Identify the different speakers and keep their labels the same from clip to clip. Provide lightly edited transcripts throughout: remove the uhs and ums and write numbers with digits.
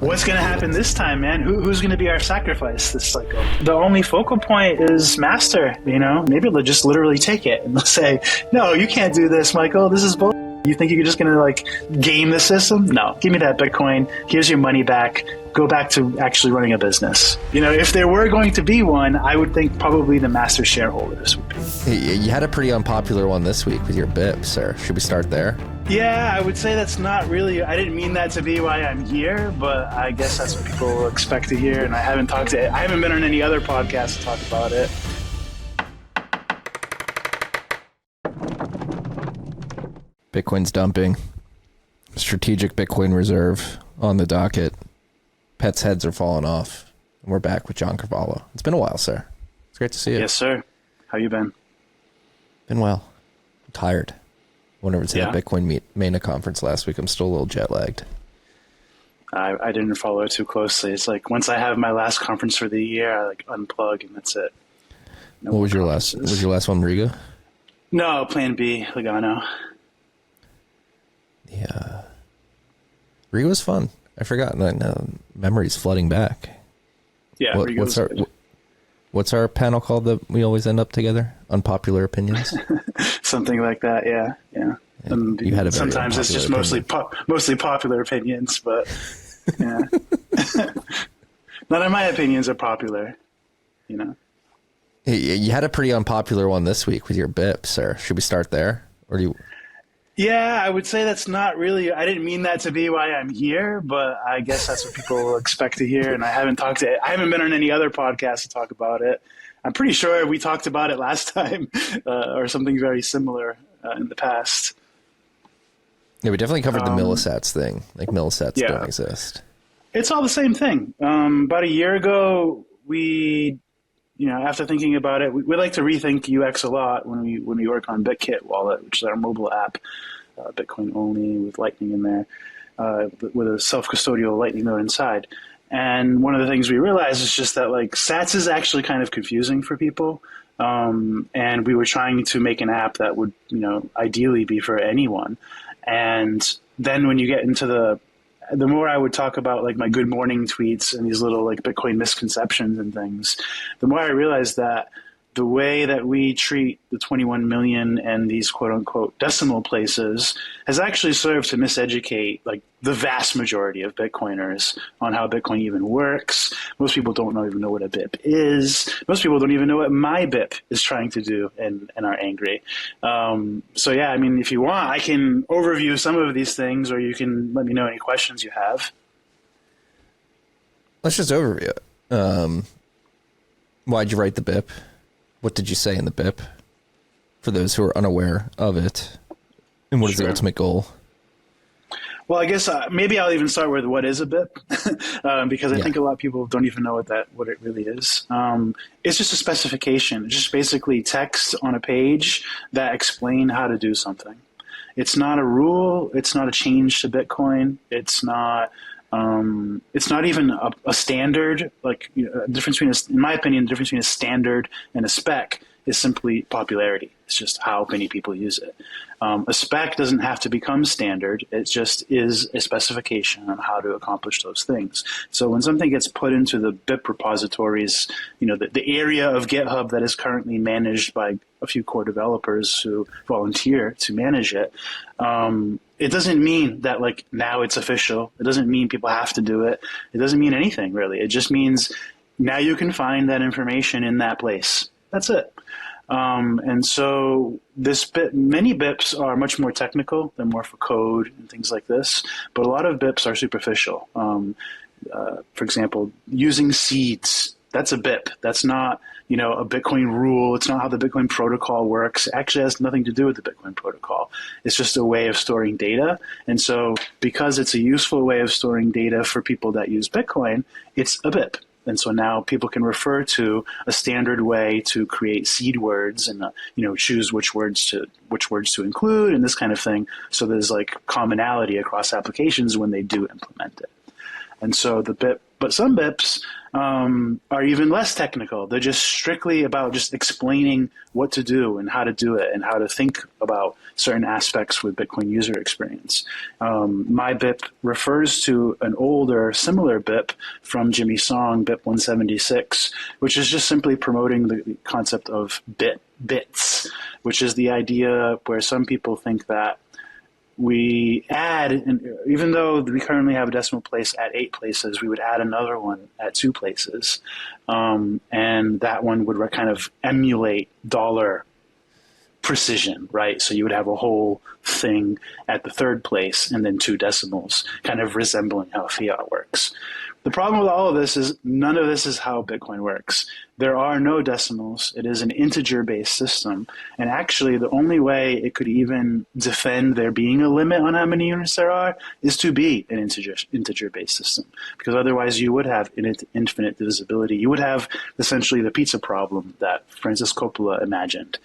Speaker 1: What's going to happen this time, man? Who's going to be our sacrifice this cycle? The only focal point is master, you know? Maybe they'll just literally take it and they'll say, no, you can't do this, Michael. This is bull. You think you're just going to, like, game the system? No. Give me that Bitcoin. Here's your money back. Go back to actually running a business. You know, if there were going to be one, I would think probably the master shareholders would be.
Speaker 2: Hey, you had a pretty unpopular one this week with your BIP, sir. Should we start there?
Speaker 1: Yeah, I would say that's not really, I didn't mean that to be why I'm here, but I guess that's what people will expect to hear. And I haven't been on any other podcast to talk about it.
Speaker 2: Bitcoin's dumping. Strategic Bitcoin reserve on the docket. Pets' heads are falling off. And we're back with John Carvalho. It's been a while, sir. It's great to see you.
Speaker 1: Yes, sir. How you been?
Speaker 2: Been well. I'm tired. Whenever it's at Bitcoin Mania conference last week, I'm still a little jet lagged.
Speaker 1: I didn't follow it too closely. It's like once I have my last conference for the year, I like unplug and that's it.
Speaker 2: No what was your last? Was your last one Riga?
Speaker 1: No, Plan B, Lugano.
Speaker 2: Yeah, Riga was fun. I forgot. Memories flooding back.
Speaker 1: Yeah,
Speaker 2: what's our panel called that we always end up together? Unpopular opinions.
Speaker 1: Something like that. Yeah. And
Speaker 2: you had a
Speaker 1: sometimes it's just mostly popular opinions, but yeah. None of my opinions are popular. You know.
Speaker 2: Hey, you had a pretty unpopular one this week with your BIP, sir. Should we start there, or do you?
Speaker 1: Yeah, I would say that's not really, I didn't mean that to be why I'm here, but I guess that's what people will expect to hear. And I haven't been on any other podcast to talk about it. I'm pretty sure we talked about it last time or something very similar in the past.
Speaker 2: Yeah, we definitely covered the Millisats thing. Like Millisats don't exist.
Speaker 1: It's all the same thing. About a year ago, after thinking about it, we like to rethink UX a lot when we work on BitKit Wallet, which is our mobile app, Bitcoin only with Lightning in there, with a self-custodial Lightning node inside. And one of the things we realized is just that like Sats is actually kind of confusing for people. And we were trying to make an app that would, ideally be for anyone. And then when you get into the more I would talk about like my good morning tweets and these little like Bitcoin misconceptions and things, the more I realized that the way that we treat the 21 million and these quote unquote decimal places has actually served to miseducate like the vast majority of Bitcoiners on how Bitcoin even works. Most people don't even know what a BIP is. Most people don't even know what my BIP is trying to do and are angry. So yeah, I mean, if you want, I can overview some of these things, or you can let me know any questions you have.
Speaker 2: Let's just overview it. Why'd you write the BIP? What did you say in the BIP for those who are unaware of it? And what is the ultimate goal?
Speaker 1: Well, I guess maybe I'll even start with what is a BIP, because I think a lot of people don't even know what it really is. It's just a specification. It's just basically text on a page that explain how to do something. It's not a rule. It's not a change to Bitcoin. It's not even a standard. Like difference between, in my opinion, the difference between a standard and a spec is simply popularity. It's just how many people use it. A spec doesn't have to become standard. It just is a specification on how to accomplish those things. So when something gets put into the BIP repositories, the area of GitHub that is currently managed by a few core developers who volunteer to manage it, it doesn't mean that like now it's official. It doesn't mean people have to do it. It doesn't mean anything really. It just means now you can find that information in that place. That's it. And so many BIPs are much more technical. They're more for code and things like this, but a lot of BIPs are superficial. For example, using seeds, that's a BIP. That's not, a Bitcoin rule. It's not how the Bitcoin protocol works. It actually has nothing to do with the Bitcoin protocol. It's just a way of storing data. And so because it's a useful way of storing data for people that use Bitcoin, it's a BIP. And so now people can refer to a standard way to create seed words and choose which words to include and this kind of thing. So there's like commonality across applications when they do implement it. And so but some BIPs are even less technical. They're just strictly about just explaining what to do and how to do it and how to think about certain aspects with Bitcoin user experience. My BIP refers to an older, similar BIP from Jimmy Song, BIP 176, which is just simply promoting the concept of bits, which is the idea where some people think that we add, even though we currently have a decimal place at 8 places, we would add another one at 2 places. And that one would kind of emulate dollar precision, right? So you would have a whole thing at the 3rd place and then 2 decimals, kind of resembling how fiat works. The problem with all of this is none of this is how Bitcoin works. There are no decimals. It is an integer-based system. And actually, the only way it could even defend there being a limit on how many units there are is to be an integer-based system. Because otherwise, you would have infinite divisibility. You would have essentially the pizza problem that Francis Coppola imagined.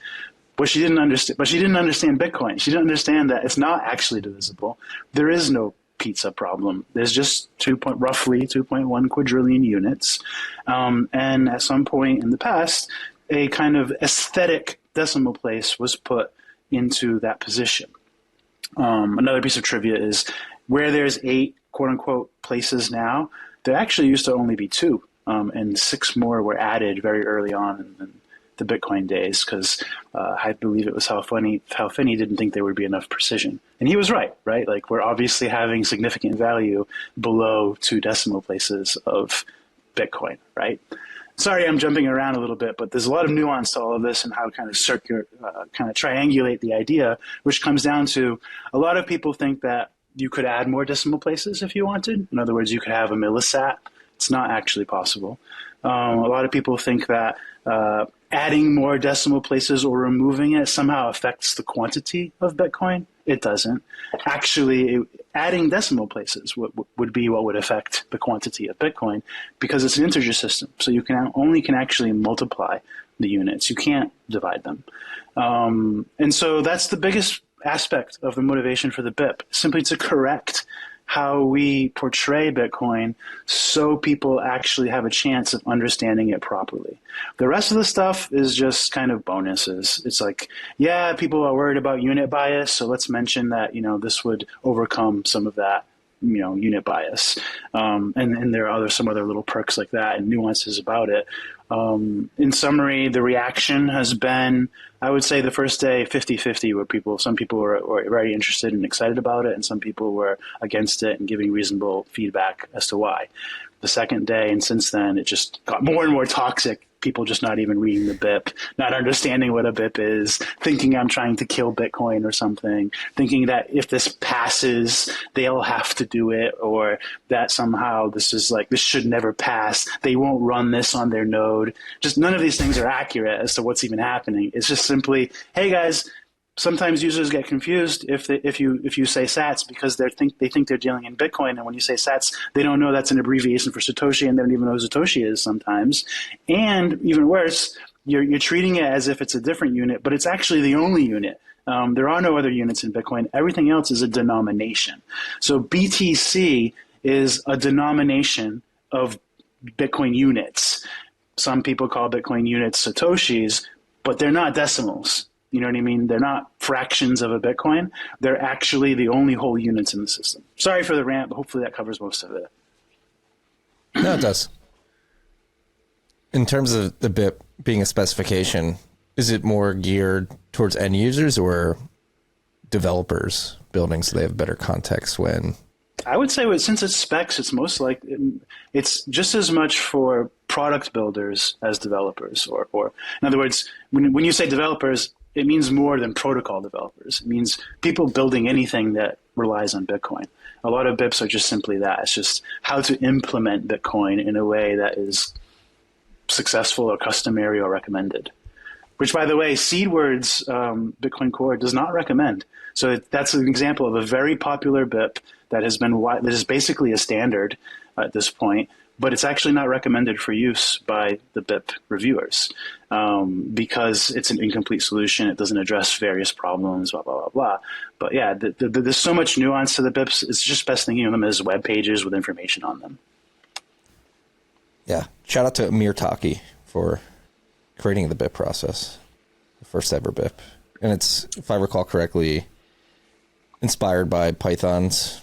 Speaker 1: But she didn't understand Bitcoin. She didn't understand that it's not actually divisible. There is no pizza problem. There's just roughly 2.1 quadrillion units. And at some point in the past, a kind of aesthetic decimal place was put into that position. Another piece of trivia is where there's 8 quote unquote places now, there actually used to only be 2. And 6 more were added very early on in the Bitcoin days, because I believe it was Hal Finney didn't think there would be enough precision. And he was right? Like, we're obviously having significant value below 2 decimal places of Bitcoin, right? Sorry, I'm jumping around a little bit, but there's a lot of nuance to all of this and how to kind of triangulate the idea, which comes down to a lot of people think that you could add more decimal places if you wanted. In other words, you could have a millisat. It's not actually possible. A lot of people think that adding more decimal places or removing it somehow affects the quantity of Bitcoin. It doesn't. Actually, adding decimal places would be what would affect the quantity of Bitcoin, because it's an integer system. So you can actually multiply the units. You can't divide them. And so that's the biggest aspect of the motivation for the BIP, simply to correct how we portray Bitcoin so people actually have a chance of understanding it properly. The rest of the stuff is just kind of bonuses. It's like, yeah, people are worried about unit bias, so let's mention that, this would overcome some of that, unit bias. And there are some other little perks like that and nuances about it. In summary, the reaction has been, I would say the first day 50-50, where some people were very interested and excited about it, and some people were against it and giving reasonable feedback as to why. The second day, and since then, it just got more and more toxic. People just not even reading the BIP, not understanding what a BIP is, thinking I'm trying to kill Bitcoin or something, thinking that if this passes, they'll have to do it, or that somehow this should never pass. They won't run this on their node. Just none of these things are accurate as to what's even happening. It's just simply, hey guys, sometimes users get confused if you say Sats, because they think they're dealing in Bitcoin, and when you say Sats, they don't know that's an abbreviation for Satoshi, and they don't even know who Satoshi is sometimes. And even worse, you're treating it as if it's a different unit, but it's actually the only unit. There are no other units in Bitcoin. Everything else is a denomination. So BTC is a denomination of Bitcoin units. Some people call Bitcoin units Satoshis, but they're not decimals. You know what I mean? They're not fractions of a Bitcoin. They're actually the only whole units in the system. Sorry for the rant, but hopefully that covers most of it.
Speaker 2: No, it does. In terms of the BIP being a specification, is it more geared towards end users or developers building so they have better context when?
Speaker 1: I would say since it's specs, it's most like it's just as much for product builders as developers. Or in other words, when you say developers, it means more than protocol developers. It means people building anything that relies on Bitcoin. A lot of BIPs are just simply that. It's just how to implement Bitcoin in a way that is successful or customary or recommended. Which, by the way, Seedword's Bitcoin Core does not recommend. So that's an example of a very popular BIP that is basically a standard at this point, but it's actually not recommended for use by the BIP reviewers because it's an incomplete solution. It doesn't address various problems, blah, blah, blah, blah. But yeah, there's so much nuance to the BIPs. It's just best thinking of them as web pages with information on them.
Speaker 2: Yeah. Shout out to Amir Taki for creating the BIP process, the first ever BIP. And it's, if I recall correctly, inspired by Python's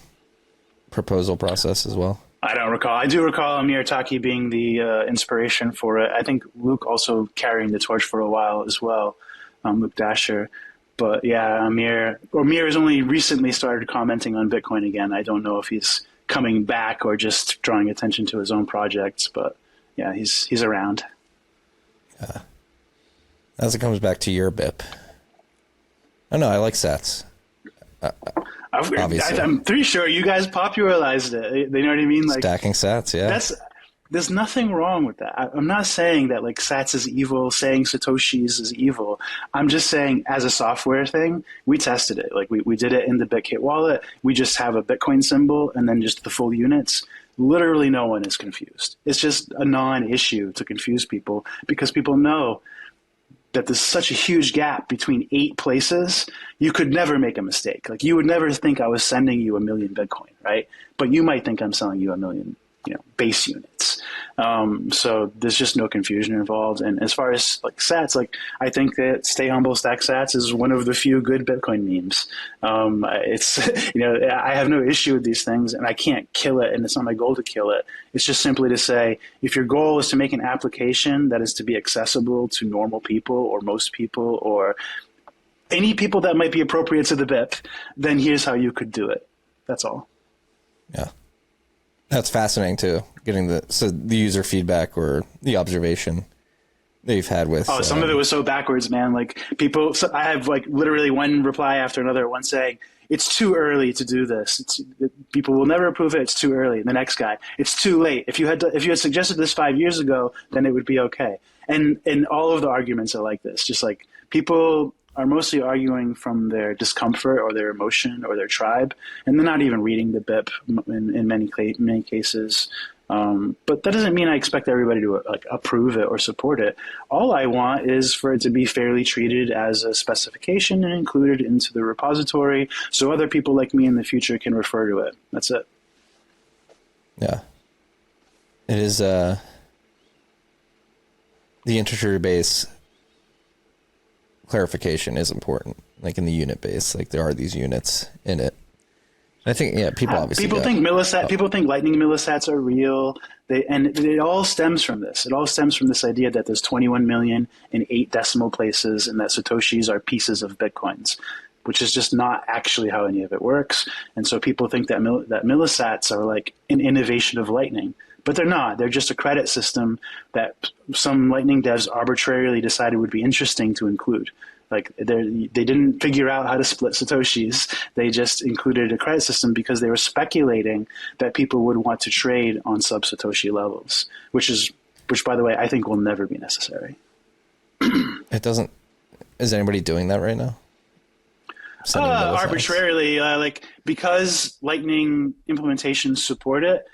Speaker 2: proposal process as well.
Speaker 1: I don't recall. I do recall Amir Taki being the inspiration for it. I think Luke also carrying the torch for a while as well, Luke Dasher. But yeah, Amir has only recently started commenting on Bitcoin again. I don't know if he's coming back or just drawing attention to his own projects, but yeah, he's around.
Speaker 2: As it comes back to your BIP. I know, I like sats. Obviously.
Speaker 1: I'm pretty sure you guys popularized it. You know what I mean? Like,
Speaker 2: stacking sats, yeah.
Speaker 1: There's nothing wrong with that. I'm not saying that like sats is evil, saying Satoshis is evil. I'm just saying as a software thing, we tested it. Like we did it in the BitKit wallet. We just have a Bitcoin symbol and then just the full units. Literally no one is confused. It's just a non-issue to confuse people because people know that there's such a huge gap between 8 places, you could never make a mistake. Like you would never think I was sending you 1 million Bitcoin, right? But you might think I'm selling you 1 million, base units. So there's just no confusion involved. And as far as like sats, like I think that Stay Humble Stack Sats is one of the few good Bitcoin memes. It's, I have no issue with these things and I can't kill it. And it's not my goal to kill it. It's just simply to say, if your goal is to make an application that is to be accessible to normal people or most people or any people that might be appropriate to the BIP, then here's how you could do it. That's all.
Speaker 2: Yeah. That's fascinating too, getting the user feedback or the observation that you've had with.
Speaker 1: Oh, some of it was so backwards, man. Like people, I have like literally one reply after another, one saying, it's too early to do this. People will never approve it. It's too early. The next guy, it's too late. If you had suggested this 5 years ago, then it would be okay. And all of the arguments are like this, just like people are mostly arguing from their discomfort or their emotion or their tribe, and they're not even reading the BIP in many cases. But that doesn't mean I expect everybody to like approve it or support it. All I want is for it to be fairly treated as a specification and included into the repository so other people like me in the future can refer to it. That's it.
Speaker 2: Yeah. It is the integer base clarification is important, like in the unit base, like there are these units in it. I think, yeah, people obviously
Speaker 1: people think Lightning Millisats are real. And it all stems from this. It all stems from this idea that there's 21 million in 8 decimal places and that Satoshis are pieces of Bitcoins, which is just not actually how any of it works. And so people think that that Millisats are like an innovation of Lightning. But they're not. They're just a credit system that some Lightning devs arbitrarily decided would be interesting to include. Like they didn't figure out how to split Satoshis. They just included a credit system because they were speculating that people would want to trade on sub-Satoshi levels, which by the way, I think will never be necessary.
Speaker 2: It doesn't. Is anybody doing that right now?
Speaker 1: Arbitrarily, like because Lightning implementations support it,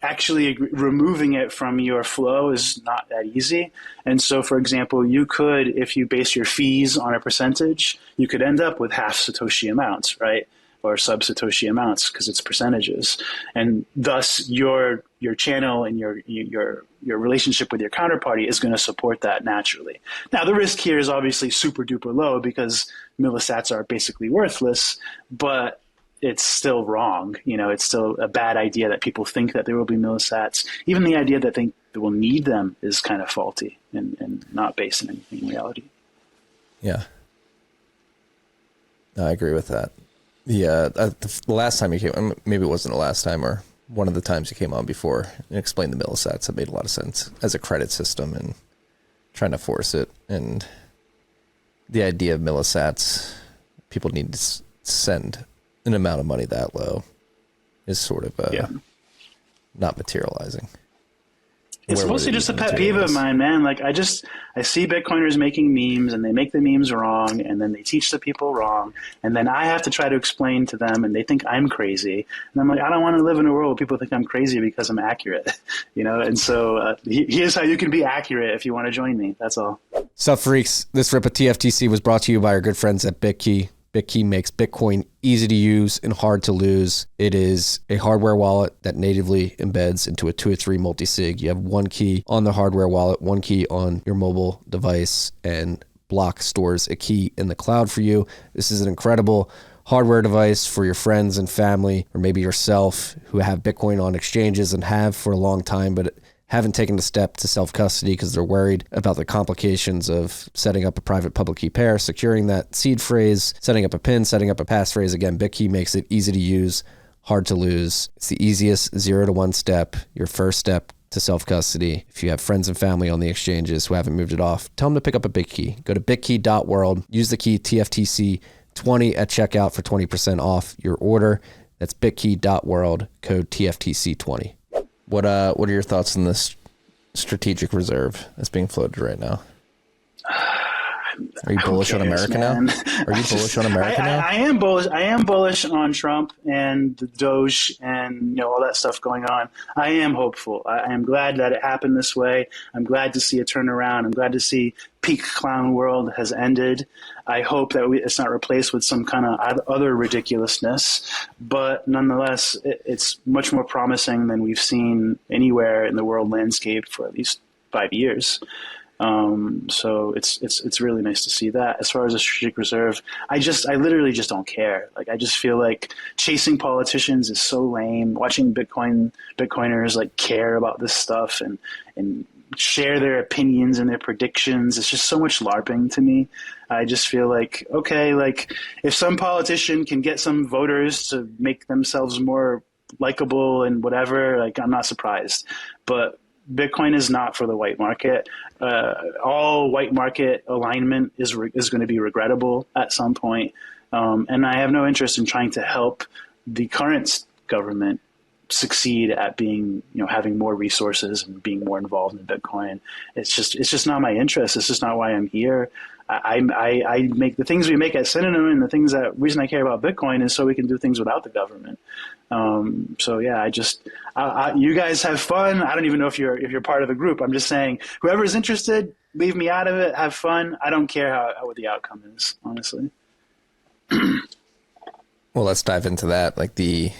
Speaker 1: actually removing it from your flow is not that easy. And so, for example, you could, if you base your fees on a percentage, you could end up with half Satoshi amounts, right? Or sub Satoshi amounts because it's percentages. And thus your channel and your relationship with your counterparty is going to support that naturally. Now, the risk here is obviously super duper low because Millisats are basically worthless, but it's still wrong. It's still a bad idea that people think that there will be Millisats. Even the idea that they will need them is kind of faulty and not based in anything in reality.
Speaker 2: Yeah. No, I agree with that. The last time you came, maybe it wasn't the last time or one of the times you came on before and explained the Millisats, it made a lot of sense as a credit system and trying to force it. And the idea of Millisats, people need to send an amount of money that low is sort of not materializing.
Speaker 1: It's mostly just a pet peeve of mine, man. Like I see Bitcoiners making memes and they make the memes wrong and then they teach the people wrong. And then I have to try to explain to them and they think I'm crazy. And I'm like, I don't want to live in a world where people think I'm crazy because I'm accurate, And so here's how you can be accurate if you want to join me. That's all.
Speaker 2: Sup, freaks. This rip of TFTC was brought to you by our good friends at Bitkey. Bitkey makes Bitcoin easy to use and hard to lose. It is a hardware wallet that natively embeds into a 2 or 3 multi-sig. You have one key on the hardware wallet, one key on your mobile device, and Block stores a key in the cloud for you. This is an incredible hardware device for your friends and family, or maybe yourself, who have Bitcoin on exchanges and have for a long time, but haven't taken the step to self-custody because they're worried about the complications of setting up a private public key pair, securing that seed phrase, setting up a PIN, setting up a passphrase. Again, Bitkey makes it easy to use, hard to lose. It's the easiest 0 to 1 step, your first step to self-custody. If you have friends and family on the exchanges who haven't moved it off, tell them to pick up a Bitkey. Go to bitkey.world, use the key TFTC20 at checkout for 20% off your order. That's bitkey.world, code TFTC20. What are your thoughts on this strategic reserve that's being floated right now? Are you bullish on America now? Are you bullish on America now?
Speaker 1: I am bullish. I am bullish on Trump and the Doge and all that stuff going on. I am hopeful. I am glad that it happened this way. I'm glad to see a turnaround. I'm glad to see peak clown world has ended. I hope that it's not replaced with some kind of other ridiculousness. But nonetheless, it's much more promising than we've seen anywhere in the world landscape for at least 5 years. So it's really nice to see that. As far as the strategic reserve, I literally just don't care. Like, I just feel like chasing politicians is so lame. Watching Bitcoiners like care about this stuff and share their opinions and their predictions, it's just so much LARPing to me. I just feel like, okay, like if some politician can get some voters to make themselves more likable and whatever, like, I'm not surprised. But Bitcoin is not for the white market. All white market alignment is going to be regrettable at some point. And I have no interest in trying to help the current government succeed at being, having more resources and being more involved in Bitcoin. It's just not my interest. It's just not why I'm here. I make the things we make at Synonym, and the reason I care about Bitcoin is so we can do things without the government. So yeah, you guys have fun. I don't even know if you're part of the group. I'm just saying, whoever's interested, leave me out of it. Have fun. I don't care what the outcome is, honestly.
Speaker 2: Well, let's dive into that, like the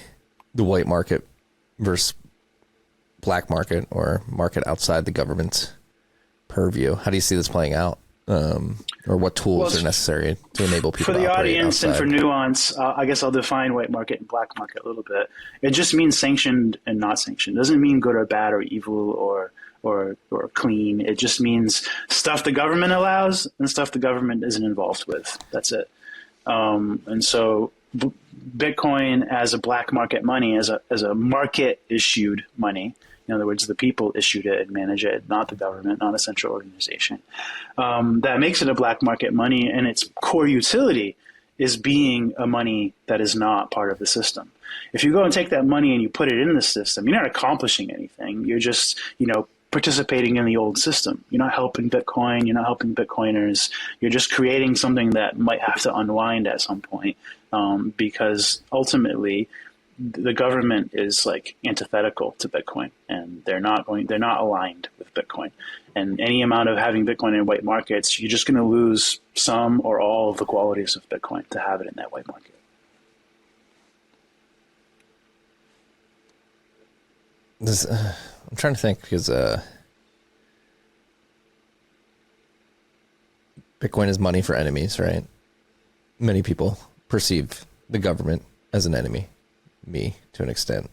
Speaker 2: white market versus black market, or market outside the government's purview. How do you see this playing out? Or what tools are necessary to enable people
Speaker 1: for the
Speaker 2: to operate
Speaker 1: audience
Speaker 2: outside?
Speaker 1: And for nuance, I guess I'll define white market and black market a little bit. It just means sanctioned and not sanctioned. It doesn't mean good or bad or evil or clean. It just means stuff the government allows and stuff the government isn't involved with. That's it. And so Bitcoin as a black market money, as a market issued money. In other words, the people issued it and manage it, not the government, not a central organization. That makes it a black market money, and its core utility is being a money that is not part of the system. If you go and take that money and you put it in the system, you're not accomplishing anything. You're just, participating in the old system. You're not helping Bitcoin. You're not helping Bitcoiners. You're just creating something that might have to unwind at some point, because ultimately the government is like antithetical to Bitcoin, and they're not aligned with Bitcoin. And any amount of having Bitcoin in white markets, you're just going to lose some or all of the qualities of Bitcoin to have it in that white market.
Speaker 2: I'm trying to think, because Bitcoin is money for enemies, right? Many people perceive the government as an enemy. Me, to an extent.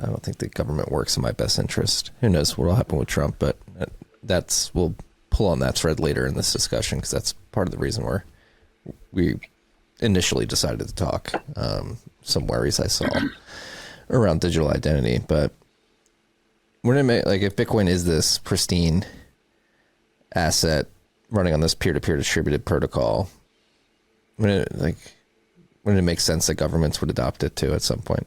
Speaker 2: I don't think the government works in my best interest. Who knows what will happen with Trump, but we'll pull on that thread later in this discussion, because that's part of the reason we initially decided to talk. Some worries I saw around digital identity, but we're gonna make, like, if Bitcoin is this pristine asset running on this peer-to-peer distributed protocol, wouldn't it make sense that governments would adopt it too at some point?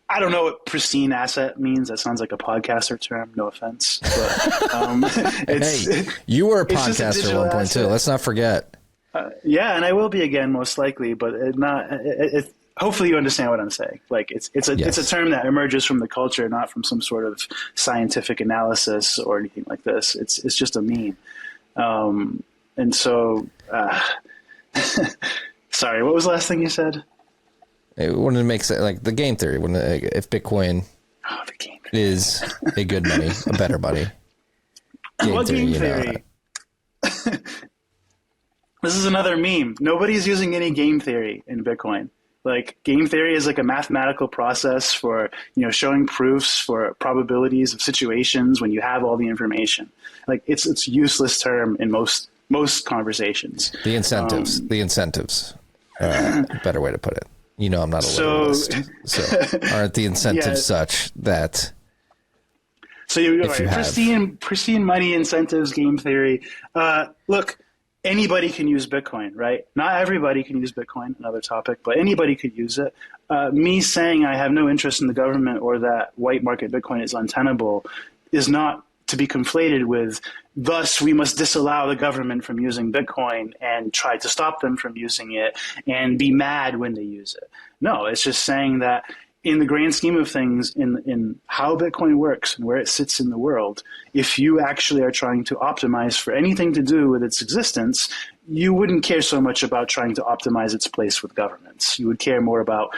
Speaker 1: I don't know what pristine asset means. That sounds like a podcaster term. No offense. But,
Speaker 2: hey, you were a podcaster at one point too. Let's not forget.
Speaker 1: Yeah, and I will be again, most likely. But hopefully you understand what I'm saying. Like, it's a term that emerges from the culture, not from some sort of scientific analysis or anything like this. It's just a meme. And so Sorry, what was the last thing you said?
Speaker 2: It wouldn't make sense. Like the game theory, if Bitcoin
Speaker 1: The game
Speaker 2: is a good money, a better money.
Speaker 1: What game theory? This is another meme. Nobody's using any game theory in Bitcoin. Like game theory is like a mathematical process for, showing proofs for probabilities of situations when you have all the information. Like it's a useless term in most conversations.
Speaker 2: The incentives. Better way to put it. I'm not a literalist. So aren't the incentives such that?
Speaker 1: So you're right. Pristine money incentives, game theory. Look, anybody can use Bitcoin, right? Not everybody can use Bitcoin, another topic, but anybody could use it. Me saying I have no interest in the government or that white market Bitcoin is untenable is not to be conflated with, thus we must disallow the government from using Bitcoin and try to stop them from using it and be mad when they use it. No, it's just saying that in the grand scheme of things, in how Bitcoin works and where it sits in the world, if you actually are trying to optimize for anything to do with its existence, you wouldn't care so much about trying to optimize its place with governments. You would care more about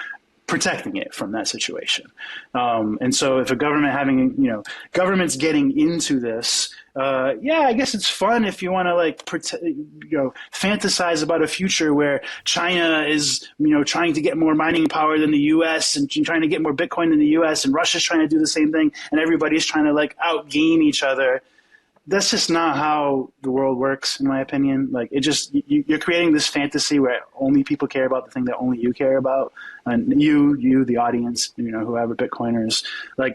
Speaker 1: protecting it from that situation. And so if a government government's getting into this, I guess it's fun if you want to fantasize about a future where China is, trying to get more mining power than the US and trying to get more Bitcoin than the US, and Russia's trying to do the same thing, and everybody's trying to outgame each other. That's just not how the world works, in my opinion. You're creating this fantasy where only people care about the thing that only you care about, and you, the audience, whoever Bitcoiners.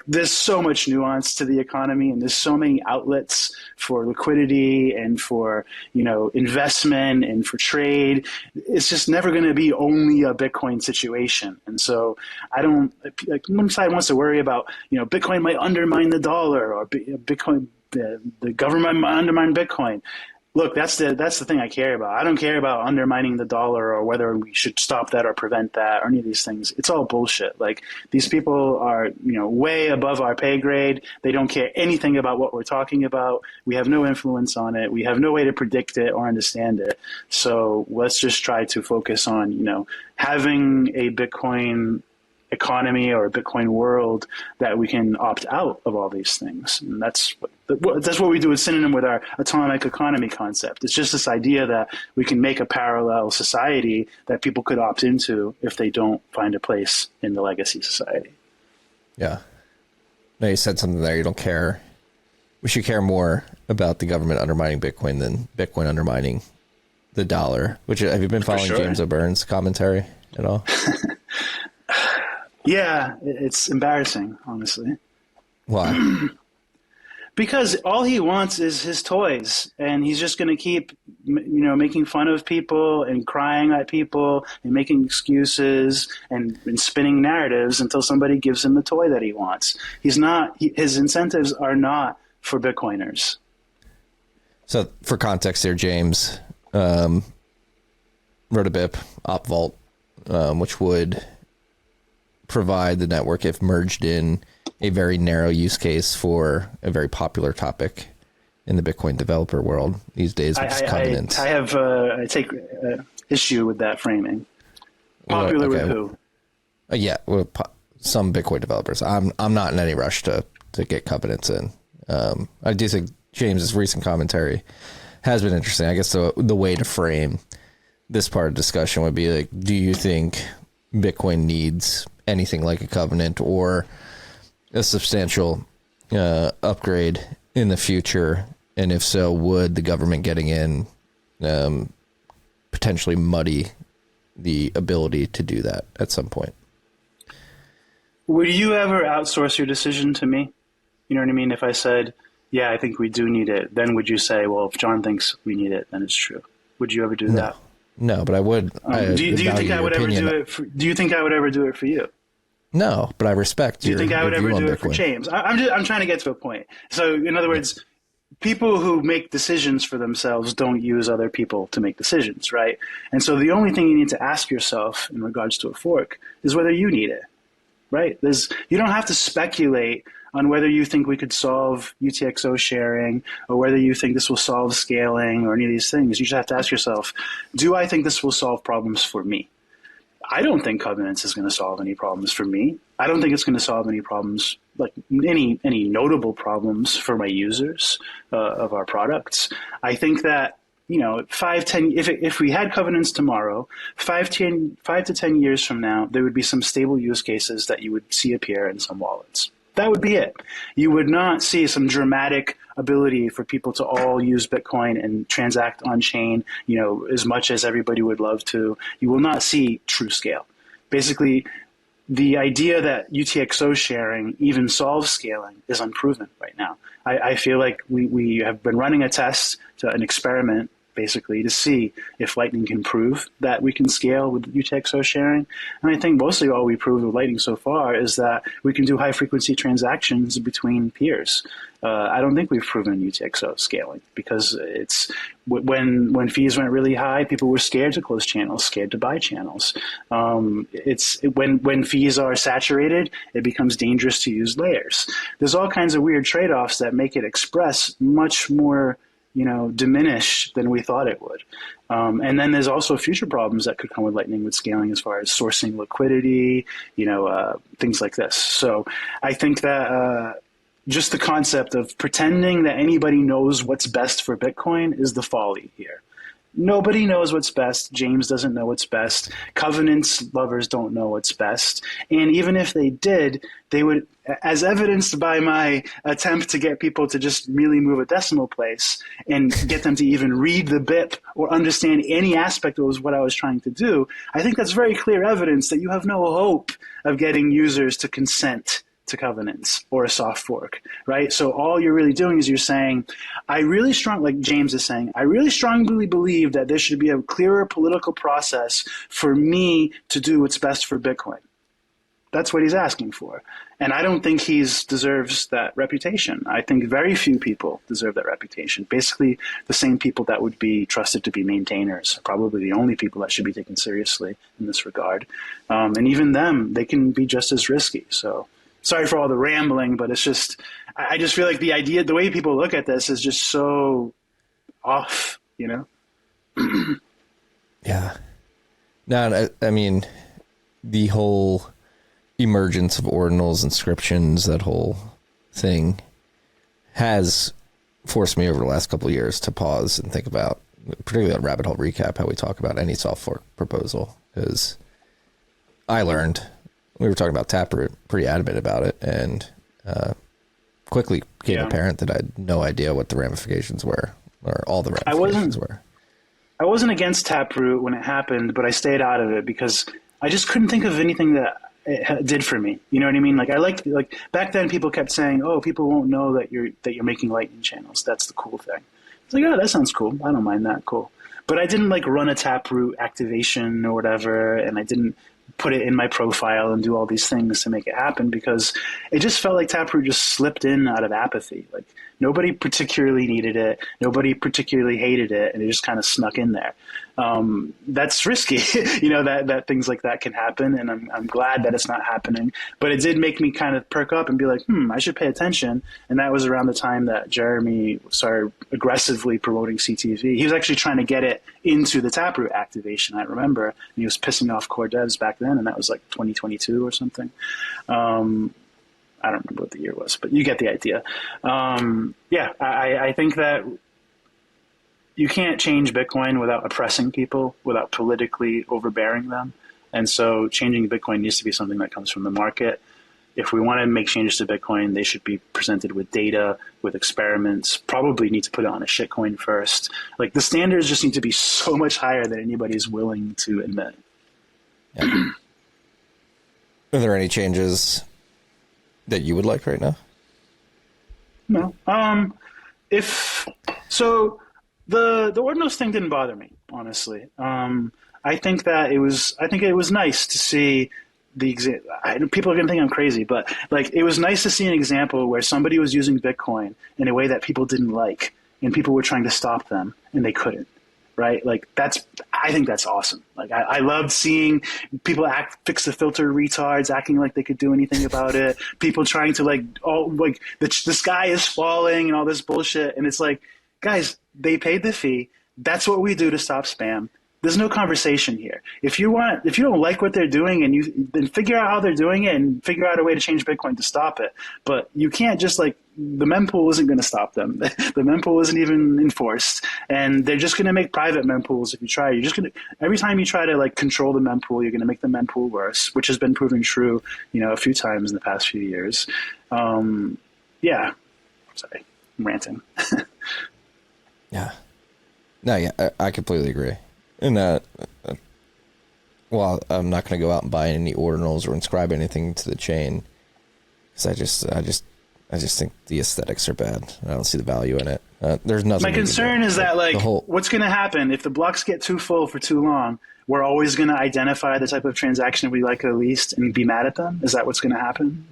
Speaker 1: There's so much nuance to the economy, and there's so many outlets for liquidity and for investment and for trade. It's just never going to be only a Bitcoin situation, and so I don't one side wants to worry about Bitcoin might undermine the dollar, or Bitcoin. The government might undermine Bitcoin. Look, that's the thing I care about. I don't care about undermining the dollar or whether we should stop that or prevent that or any of these things. It's all bullshit. These people are, way above our pay grade. They don't care anything about what we're talking about. We have no influence on it. We have no way to predict it or understand it. So let's just try to focus on, having a Bitcoin economy or a Bitcoin world that we can opt out of all these things. And that's what we do with Synonym with our atomic economy concept. It's just this idea that we can make a parallel society that people could opt into if they don't find a place in the legacy society.
Speaker 2: Yeah. No, you said something there. You don't care. We should care more about the government undermining Bitcoin than Bitcoin undermining the dollar. Which, have you been following James O'Byrne's commentary at all?
Speaker 1: Yeah, it's embarrassing, honestly.
Speaker 2: Why?
Speaker 1: Because all he wants is his toys, and he's just going to keep, making fun of people and crying at people and making excuses and spinning narratives until somebody gives him the toy that he wants. His incentives are not for Bitcoiners. So
Speaker 2: for context here, James wrote a BIP, OpVault, which would provide the network if merged in a very narrow use case for a very popular topic in the Bitcoin developer world these days, which is Covenant.
Speaker 1: I take issue with that framing. Popular with who?
Speaker 2: With some Bitcoin developers. I'm not in any rush to get Covenants in. I do think James's recent commentary has been interesting. I guess the way to frame this part of discussion would be do you think Bitcoin needs anything like a Covenant or a substantial upgrade in the future? And if so, would the government getting in potentially muddy the ability to do that at some point?
Speaker 1: Would you ever outsource your decision to me? You know what I mean? If I said, yeah, I think we do need it, then would you say, well, if John thinks we need it, then it's true? Would you ever do that?
Speaker 2: No, but I would.
Speaker 1: Do you think I would ever do it? Do you think I would ever do it for you?
Speaker 2: No, but I respect.
Speaker 1: Do you think I would ever do it for James? I'm trying to get to a point. So, in other words, people who make decisions for themselves don't use other people to make decisions, right? And so, the only thing you need to ask yourself in regards to a fork is whether you need it, right? You don't have to speculate on whether you think we could solve UTXO sharing or whether you think this will solve scaling or any of these things. You just have to ask yourself, do I think this will solve problems for me? I don't think Covenants is going to solve any problems for me. I don't think it's going to solve any problems, like any notable problems for my users of our products. I think that, you know, 5-10, if we had Covenants tomorrow, 5 to 10 years from now, there would be some stable use cases that you would see appear in some wallets. That would be it. You would not see some dramatic ability for people to all use Bitcoin and transact on chain, you know, as much as everybody would love to. You will not see true scale. Basically, the idea that UTXO sharing even solves scaling is unproven right now. I feel like we have been running a test, an experiment, basically, to see if Lightning can prove that we can scale with UTXO sharing. And I think mostly all we proved with Lightning so far is that we can do high-frequency transactions between peers. I don't think we've proven UTXO scaling because it's when fees went really high, people were scared to close channels, scared to buy channels. When fees are saturated, it becomes dangerous to use layers. There's all kinds of weird trade-offs that make it express much more, you know, diminished than we thought it would. And then there's also future problems that could come with Lightning with scaling as far as sourcing liquidity, you know, things like this. So I think that just the concept of pretending that anybody knows what's best for Bitcoin is the folly here. Nobody knows what's best. James doesn't know what's best. Covenants lovers don't know what's best. And even if they did, they would, as evidenced by my attempt to get people to just really move a decimal place and get them to even read the BIP or understand any aspect of what I was trying to do, I think that's very clear evidence that you have no hope of getting users to consent to Covenants or a soft fork, right? So all you're really doing is you're saying, like James is saying, I really strongly believe that there should be a clearer political process for me to do what's best for Bitcoin. That's what he's asking for. And I don't think he deserves that reputation. I think very few people deserve that reputation. Basically, the same people that would be trusted to be maintainers are probably the only people that should be taken seriously in this regard. And even them, they can be just as risky. So sorry for all the rambling, but it's just, I just feel like the way people look at this is just so off, you know?
Speaker 2: Yeah. No, I mean, the whole emergence of ordinals, inscriptions, that whole thing has forced me over the last couple of years to pause and think about, particularly on Rabbit Hole Recap, how we talk about any soft fork proposal. Because I learned, we were talking about Taproot, pretty adamant about it, and quickly became apparent that I had no idea what the ramifications were, or all the ramifications were.
Speaker 1: I wasn't against Taproot when it happened, but I stayed out of it because I just couldn't think of anything that it did for me. You know what I mean? Like back then people kept saying, oh, people won't know that you're making Lightning channels. That's the cool thing. It's like, oh, that sounds cool. I don't mind that. Cool. But I didn't like run a Taproot activation or whatever, and I didn't put it in my profile and do all these things to make it happen because it just felt like Taproot just slipped in out of apathy. Like nobody particularly needed it. Nobody particularly hated it. And it just kind of snuck in there. That's risky, you know, that things like that can happen. And I'm glad that it's not happening, but it did make me kind of perk up and be like, I should pay attention. And that was around the time that Jeremy started aggressively promoting CTV. He was actually trying to get it into the Taproot activation, I remember. And he was pissing off core devs back then. And that was like 2022 or something. I don't remember what the year was, but you get the idea. I think that you can't change Bitcoin without oppressing people, without politically overbearing them. And so changing Bitcoin needs to be something that comes from the market. If we want to make changes to Bitcoin, they should be presented with data, with experiments, probably need to put it on a shitcoin first. Like the standards just need to be so much higher than anybody's willing to admit.
Speaker 2: Yeah. Are there any changes that you would like right now?
Speaker 1: No. The ordinals thing didn't bother me, honestly. I think it was nice to see people are going to think I'm crazy, but like it was nice to see an example where somebody was using Bitcoin in a way that people didn't like and people were trying to stop them and they couldn't. right? Like I think that's awesome. Like I loved seeing people fix the filter retards, acting like they could do anything about it. People trying to the sky is falling and all this bullshit. And it's like, guys, they paid the fee. That's what we do to stop spam. There's no conversation here. If you don't like what they're doing, then figure out how they're doing it and figure out a way to change Bitcoin to stop it. But you can't just the mempool isn't going to stop them. The mempool isn't even enforced, and they're just going to make private mempools. If you try, every time you try to control the mempool, you're going to make the mempool worse, which has been proven true, a few times in the past few years. Yeah, sorry, I'm ranting.
Speaker 2: Yeah, no, yeah, I completely agree. And well, I'm not going to go out and buy any ordinals or inscribe anything to the chain because I just think the aesthetics are bad. I don't see the value in it. There's nothing.
Speaker 1: My concern is that what's going to happen if the blocks get too full for too long? We're always going to identify the type of transaction we like the least and be mad at them. Is that what's going to happen?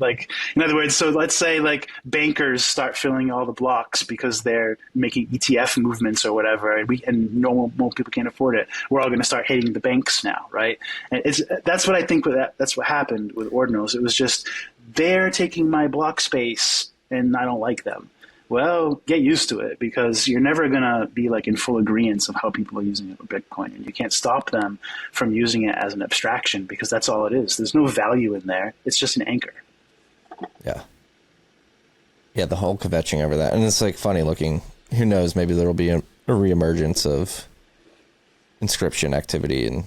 Speaker 1: In other words, so let's say bankers start filling all the blocks because they're making ETF movements or whatever, and normal people can't afford it. We're all going to start hating the banks now, right? And that's what I think that's what happened with ordinals. It was just they're taking my block space and I don't like them. Well, get used to it because you're never going to be in full agreement of how people are using it with Bitcoin. And you can't stop them from using it as an abstraction because that's all it is. There's no value in there. It's just an anchor.
Speaker 2: Yeah. Yeah, the whole kvetching over that. And it's funny looking. Who knows? Maybe there will be a reemergence of inscription activity in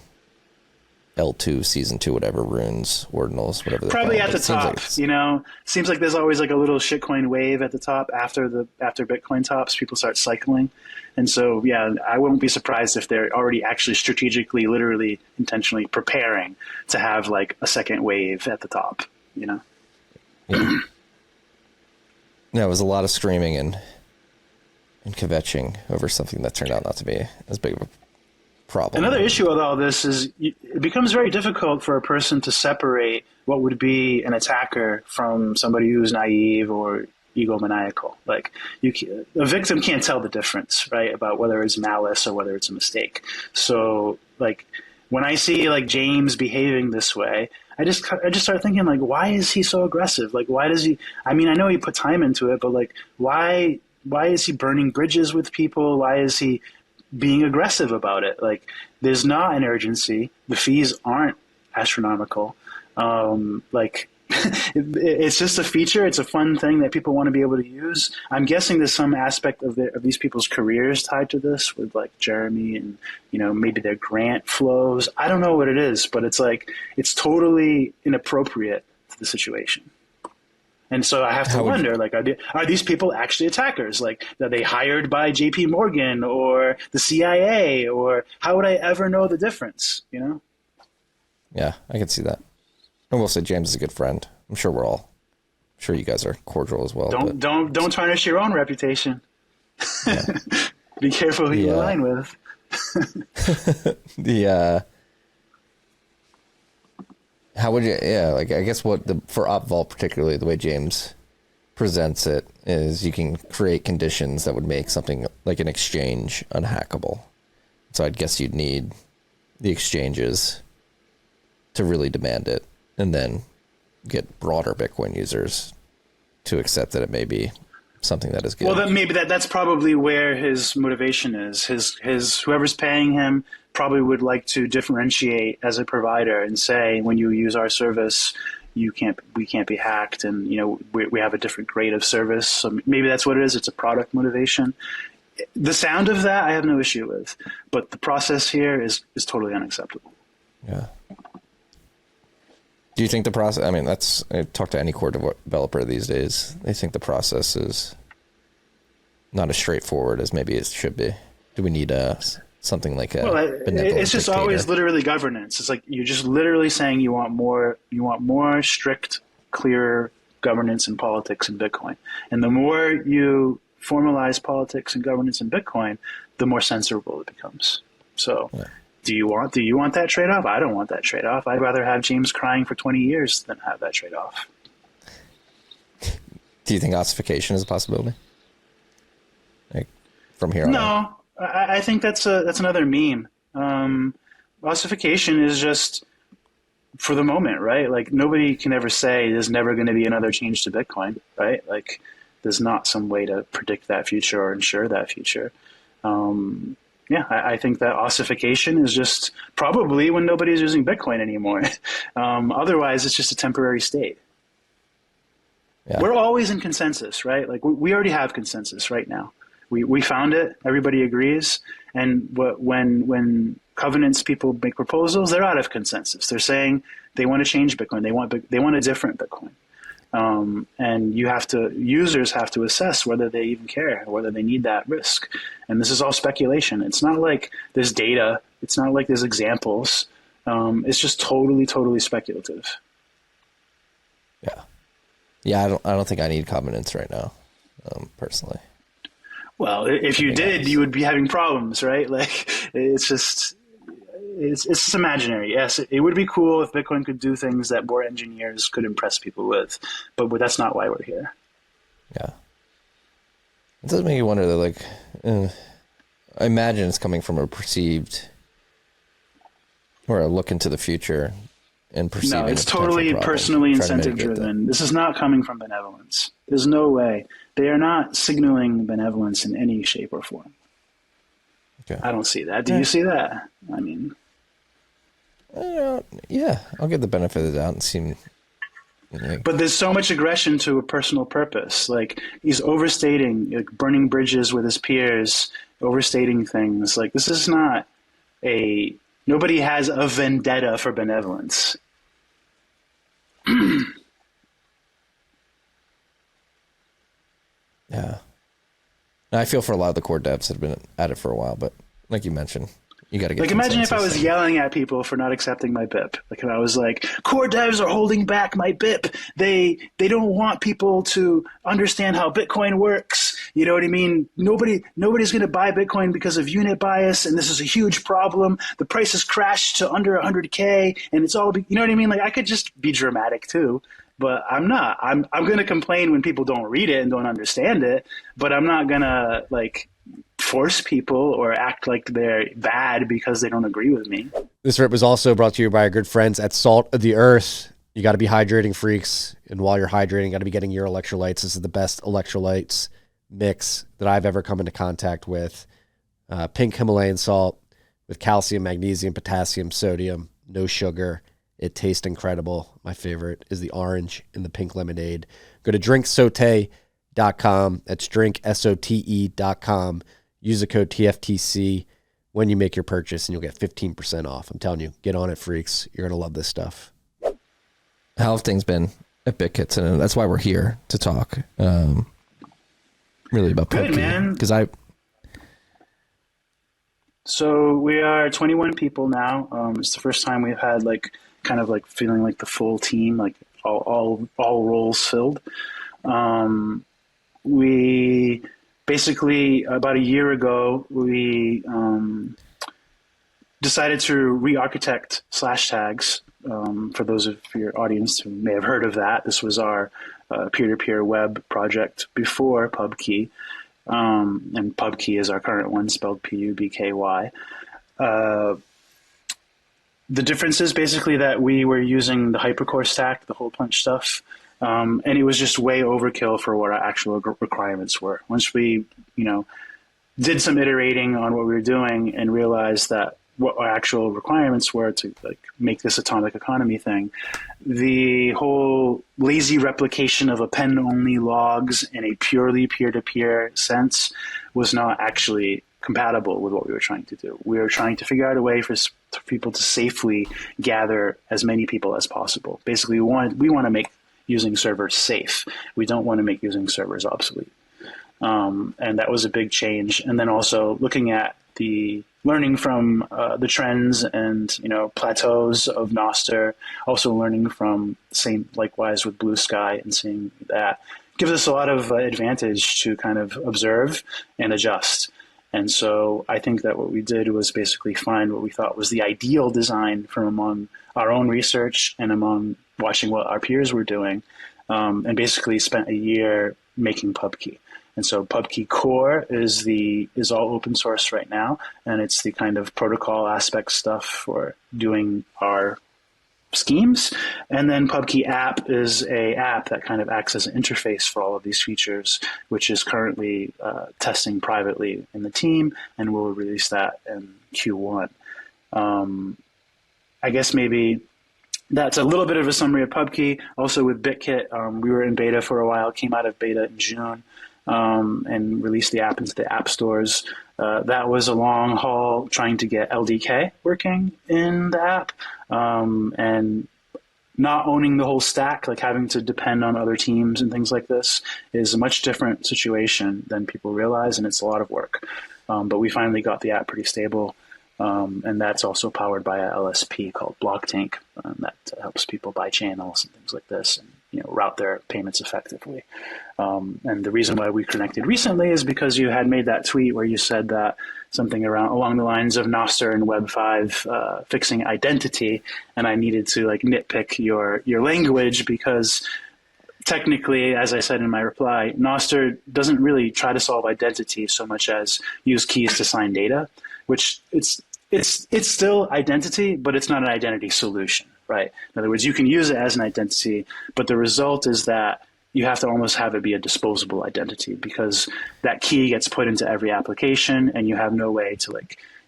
Speaker 2: L2, Season 2, whatever, runes, ordinals, whatever.
Speaker 1: Probably at the top, Seems like there's always a little shitcoin wave at the top after Bitcoin tops. People start cycling. And so, yeah, I wouldn't be surprised if they're already actually strategically, literally, intentionally preparing to have a second wave at the top, Yeah.
Speaker 2: No, it was a lot of screaming and kvetching over something that turned out not to be as big of a problem.
Speaker 1: Another issue with all this is it becomes very difficult for a person to separate what would be an attacker from somebody who's naive or egomaniacal. A victim can't tell the difference, right, about whether it's malice or whether it's a mistake. So, when I see James behaving this way, I just start thinking why is he so aggressive? Why does he? I mean, I know he put time into it, but why is he burning bridges with people? Why is he being aggressive about it? There's not an urgency. The fees aren't astronomical. It's just a feature. It's a fun thing that people want to be able to use. I'm guessing there's some aspect of these people's careers tied to this with Jeremy and, maybe their grant flows. I don't know what it is, but it's totally inappropriate to the situation. And so I have to wonder, are these people actually attackers? Are they hired by JP Morgan or the CIA, or how would I ever know the difference,
Speaker 2: Yeah, I can see that. And we'll say James is a good friend. I'm sure you guys are cordial as well.
Speaker 1: Don't tarnish your own reputation. Yeah. Be careful who you align with.
Speaker 2: How would you, I guess for OpVault particularly, the way James presents it is you can create conditions that would make something like an exchange unhackable. So I'd guess you'd need the exchanges to really demand it and then get broader Bitcoin users to accept that it may be something that is good.
Speaker 1: Well, that's probably where his motivation is. His whoever's paying him probably would like to differentiate as a provider and say, when you use our service, we can't be hacked, and we have a different grade of service. So maybe that's what it is. It's a product motivation. The sound of that I have no issue with, but the process here is totally unacceptable.
Speaker 2: Yeah. Do you think the process? I mean, I talk to any core developer these days. They think the process is not as straightforward as maybe it should be. Do we need something like a? Well,
Speaker 1: it's just always literally governance. It's you're just literally saying you want more strict, clear governance and politics in Bitcoin, and the more you formalize politics and governance in Bitcoin, the more censorable it becomes. So. Yeah. Do you want that trade-off? I don't want that trade-off. I'd rather have James crying for 20 years than have that trade-off.
Speaker 2: Do you think ossification is a possibility? From here on?
Speaker 1: No. I think that's another meme. Ossification is just for the moment, right? Like nobody can ever say there's never going to be another change to Bitcoin, right? Like there's not some way to predict that future or ensure that future. Yeah, I think that ossification is just probably when nobody's using Bitcoin anymore. Otherwise, it's just a temporary state.
Speaker 2: Yeah.
Speaker 1: We're always in consensus, right? Like we already have consensus right now. We found it. Everybody agrees. And when covenants people make proposals, they're out of consensus. They're saying they want to change Bitcoin. They want a different Bitcoin. And users have to assess whether they even care, whether they need that risk. And this is all speculation. It's not like there's data. It's not like there's examples. It's just totally, totally speculative.
Speaker 2: Yeah. Yeah, I don't think I need covenants right now, personally.
Speaker 1: Well, if you did, you would be having problems, right? Like, it's just imaginary. Yes, it would be cool if Bitcoin could do things that more engineers could impress people with, but that's not why we're here.
Speaker 2: Yeah. It does make you wonder, that, like, I imagine it's coming from a perceived, or a look into the future and perceiving.
Speaker 1: No, it's totally personally incentive driven. This is not coming from benevolence. There's no way. They are not signaling benevolence in any shape or form. Okay. I don't see that. Do you see that? I mean,
Speaker 2: yeah, I'll give the benefit of the doubt and see.
Speaker 1: But there's so much aggression to a personal purpose. Like he's overstating, like burning bridges with his peers, overstating things. Like this is not nobody has a vendetta for benevolence.
Speaker 2: Yeah. I feel for a lot of the core devs that have been at it for a while, but like you mentioned, you got to get.
Speaker 1: Like imagine if I was yelling at people for not accepting my BIP. Like if I was like, core devs are holding back my BIP. They don't want people to understand how Bitcoin works. You know what I mean? Nobody's going to buy Bitcoin because of unit bias, and this is a huge problem. The price has crashed to under 100K, and it's all. You know what I mean? Like I could just be dramatic too. But I'm not. I'm going to complain when people don't read it and don't understand it. But I'm not going to like force people or act like they're bad because they don't agree with me.
Speaker 3: This rip was also brought to you by our good friends at Salt of the Earth. You got to be hydrating, freaks. And while you're hydrating, you got to be getting your electrolytes. This is the best electrolytes mix that I've ever come into contact with. Pink Himalayan salt with calcium, magnesium, potassium, sodium, no sugar. It tastes incredible. My favorite is the orange and the pink lemonade. Go to drinksote.com. That's drinksote.com. Use the code TFTC when you make your purchase, and you'll get 15% off. I'm telling you, get on it, freaks. You're going to love this stuff.
Speaker 2: How have things been at BitKits? And that's why we're here to talk really about
Speaker 1: Good,
Speaker 2: PubKey.
Speaker 1: man. So we are 21 people now. It's the first time we've had like kind of like feeling like the full team, like all roles filled. We basically about a year ago we decided to re-architect /tags. For those of your audience who may have heard of that, this was our peer-to-peer web project before PubKey. And PubKey is our current one, spelled Pubky. The difference is basically that we were using the hypercore stack, the hole punch stuff, and it was just way overkill for what our actual requirements were. Once we, did some iterating on what we were doing and realized that what our actual requirements were to like make this atomic economy thing, the whole lazy replication of append-only logs in a purely peer-to-peer sense was not actually compatible with what we were trying to do. We were trying to figure out a way for people to safely gather as many people as possible. Basically, we want to make using servers safe. We don't want to make using servers obsolete. And that was a big change. And then also looking at the learning from the trends and plateaus of Nostr, also learning from likewise with Bluesky and seeing that gives us a lot of advantage to kind of observe and adjust. And so I think that what we did was basically find what we thought was the ideal design from among our own research and among watching what our peers were doing, and basically spent a year making PubKey. And so Pubkey Core is all open source right now, and it's the kind of protocol aspect stuff for doing our schemes. And then Pubkey app is a app that kind of acts as an interface for all of these features, which is currently testing privately in the team, and we'll release that in Q1. I guess maybe that's a little bit of a summary of Pubkey. Also with BitKit, we were in beta for a while, came out of beta in June, and released the app into the app stores. That was a long haul trying to get LDK working in the app, and not owning the whole stack, like having to depend on other teams and things like this, is a much different situation than people realize, and it's a lot of work. But we finally got the app pretty stable, and that's also powered by a LSP called BlockTank that helps people buy channels and things like this, and route their payments effectively. And the reason why we connected recently is because you had made that tweet where you said that something along the lines of Nostr and Web5 fixing identity, and I needed to nitpick your language because technically, as I said in my reply, Nostr doesn't really try to solve identity so much as use keys to sign data, which it's still identity, but it's not an identity solution, right? In other words, you can use it as an identity, but the result is that you have to almost have it be a disposable identity, because that key gets put into every application, and you have no way to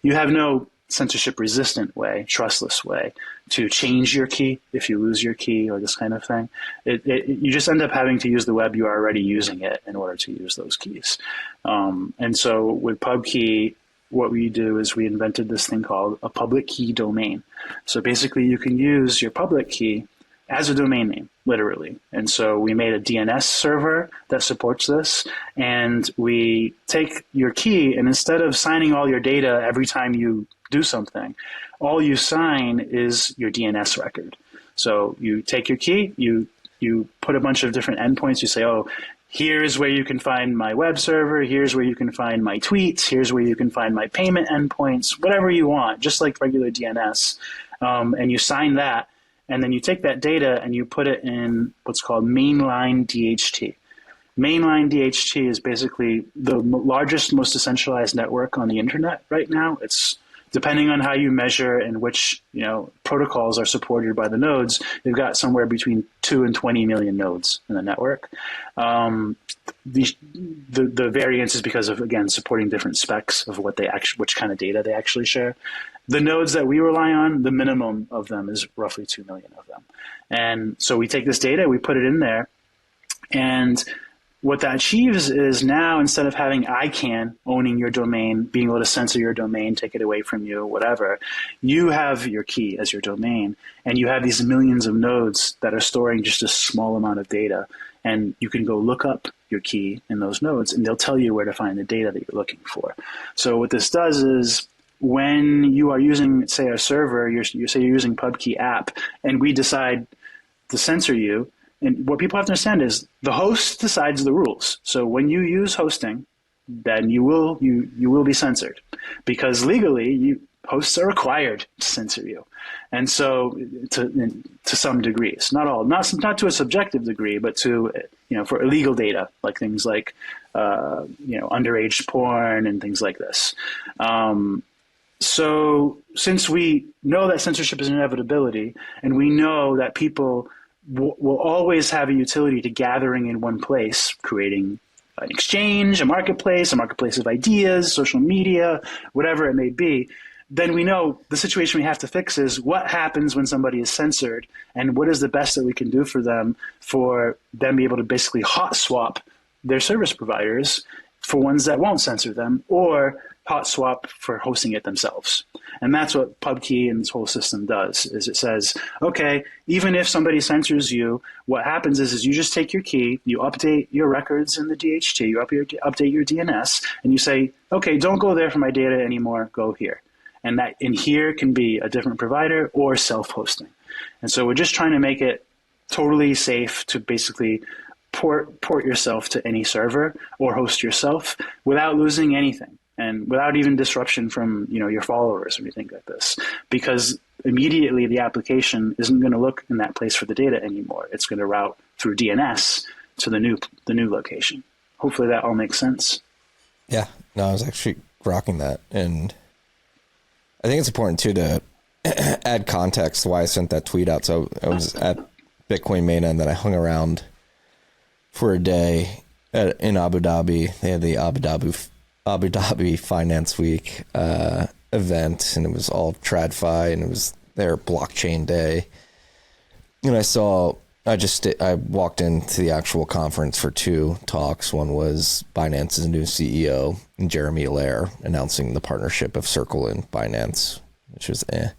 Speaker 1: you have no censorship resistant way, trustless way to change your key if you lose your key or this kind of thing. You just end up having to use the web you are already using it in order to use those keys. And so with Pubkey, what we do is we invented this thing called a public key domain. So basically you can use your public key as a domain name, literally. And so we made a DNS server that supports this, and we take your key, and instead of signing all your data every time you do something, all you sign is your DNS record. So you take your key, you put a bunch of different endpoints, you say, oh, here's where you can find my web server, here's where you can find my tweets, here's where you can find my payment endpoints, whatever you want, just like regular DNS. And you sign that, and then you take that data and you put it in what's called mainline DHT. Mainline DHT is basically the largest, most decentralized network on the internet right now. It's depending on how you measure and which protocols are supported by the nodes, they've got somewhere between 2 and 20 million nodes in the network. The variance is because of, again, supporting different specs of which kind of data they actually share. The nodes that we rely on, the minimum of them is roughly 2 million of them. And so we take this data, we put it in there, and what that achieves is now, instead of having ICANN owning your domain, being able to censor your domain, take it away from you, whatever, you have your key as your domain, and you have these millions of nodes that are storing just a small amount of data. And you can go look up your key in those nodes, and they'll tell you where to find the data that you're looking for. So what this does is, when you are using, say, a server, you're using Pubkey app, and we decide to censor you, and what people have to understand is the host decides the rules. So when you use hosting, then you will be censored, because legally hosts are required to censor you, and so to some degrees, not all, not to a subjective degree, but to for illegal data, like things like underage porn and things like this. So since we know that censorship is an inevitability, and we know that people will always have a utility to gathering in one place, creating an exchange, a marketplace of ideas, social media, whatever it may be, then we know the situation we have to fix is what happens when somebody is censored, and what is the best that we can do for them be able to basically hot swap their service providers for ones that won't censor them, or hot swap for hosting it themselves. And that's what Pubkey and this whole system does, is it says, okay, even if somebody censors you, what happens is you just take your key, you update your records in the DHT, you update your DNS, and you say, okay, don't go there for my data anymore, go here. And that in here can be a different provider or self-hosting. And so we're just trying to make it totally safe to basically port yourself to any server or host yourself without losing anything, and without even disruption from your followers or anything like this, because immediately the application isn't going to look in that place for the data anymore. It's going to route through DNS to the new location, hopefully that all makes sense.
Speaker 2: Yeah, no, I was actually rocking that. And I think it's important, too, to add context to why I sent that tweet out. So I was at Bitcoin mainnet, that I hung around for a day in Abu Dhabi. They had the Abu Dhabi Finance Week event, and it was all TradFi, and it was their blockchain day. And I walked into the actual conference for two talks. One was Binance's new CEO, Jeremy Allaire, announcing the partnership of Circle and Binance, which was And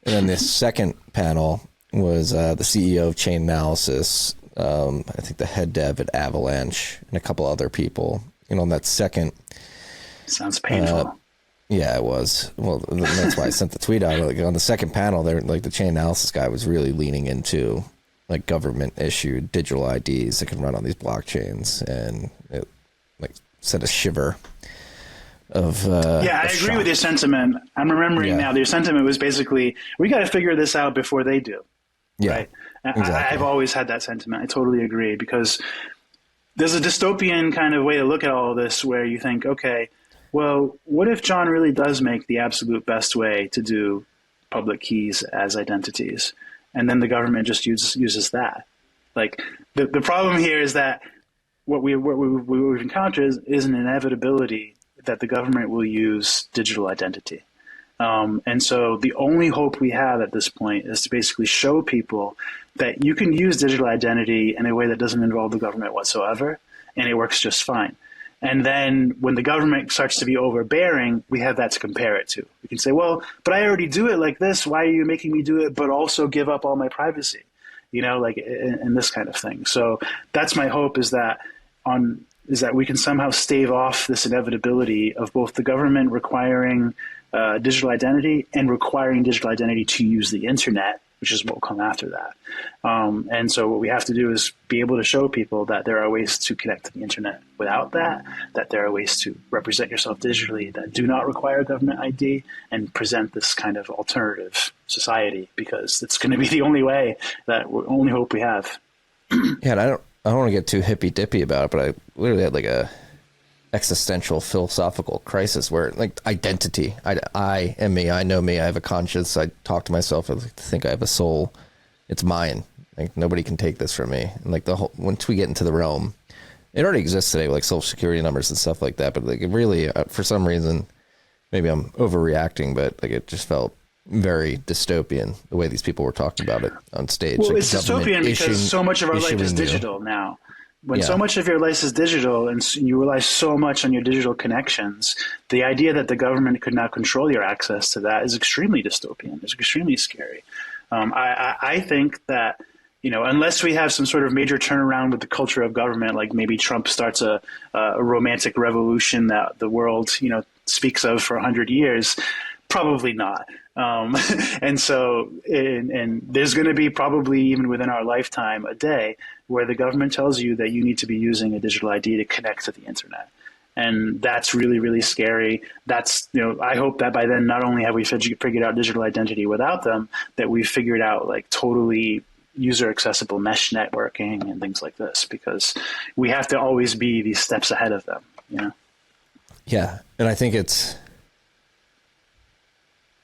Speaker 2: then the second panel was the CEO of Chainalysis, I think the head dev at Avalanche, and a couple other people. On that second...
Speaker 1: Sounds painful.
Speaker 2: Yeah, it was. Well, that's why I sent the tweet out. Like, on the second panel, there, like, the Chainalysis guy was really leaning into like government issued digital IDs that can run on these blockchains, and it like sent a shiver of
Speaker 1: I agree
Speaker 2: shock.
Speaker 1: with your sentiment. I'm remembering now. Your sentiment was basically, we got to figure this out before they do.
Speaker 2: Yeah,
Speaker 1: right?
Speaker 2: exactly.
Speaker 1: I've always had that sentiment. I totally agree, because there's a dystopian kind of way to look at all of this, where you think, okay, well, what if John really does make the absolute best way to do public keys as identities? And then the government just uses that. Like, the problem here is that what we've encountered is an inevitability that the government will use digital identity. And so the only hope we have at this point is to basically show people that you can use digital identity in a way that doesn't involve the government whatsoever, and it works just fine. And then when the government starts to be overbearing, we have that to compare it to. We can say, well, but I already do it like this. Why are you making me do it, but also give up all my privacy? Like in this kind of thing. So that's my hope, is that we can somehow stave off this inevitability of both the government requiring digital identity and requiring digital identity to use the internet, which is what will come after that. And so what we have to do is be able to show people that there are ways to connect to the internet without that there are ways to represent yourself digitally that do not require government ID, and present this kind of alternative society, because it's going to be the only way, only hope we have.
Speaker 2: Yeah, and I don't want to get too hippy dippy about it, but I literally had like a existential philosophical crisis where, like, identity. I am me. I know me. I have a conscience. I talk to myself. I think I have a soul. It's mine. Like, nobody can take this from me. And like once we get into the realm, it already exists today, like social security numbers and stuff like that. But like, it really, for some reason, maybe I'm overreacting, but like, it just felt very dystopian the way these people were talking about it on stage.
Speaker 1: Well,
Speaker 2: like,
Speaker 1: it's dystopian because so much of our life is digital now. When so much of your life is digital and you rely so much on your digital connections, the idea that the government could now control your access to that is extremely dystopian. It's extremely scary. I think that, unless we have some sort of major turnaround with the culture of government, like maybe Trump starts a romantic revolution that the world, speaks of for 100 years, probably not. And there's going to be, probably even within our lifetime, a day where the government tells you that you need to be using a digital ID to connect to the internet. And that's really, really scary. That's, I hope that by then, not only have we figured out digital identity without them, that we've figured out like totally user accessible mesh networking and things like this, because we have to always be these steps ahead of them.
Speaker 2: Yeah. And I think it's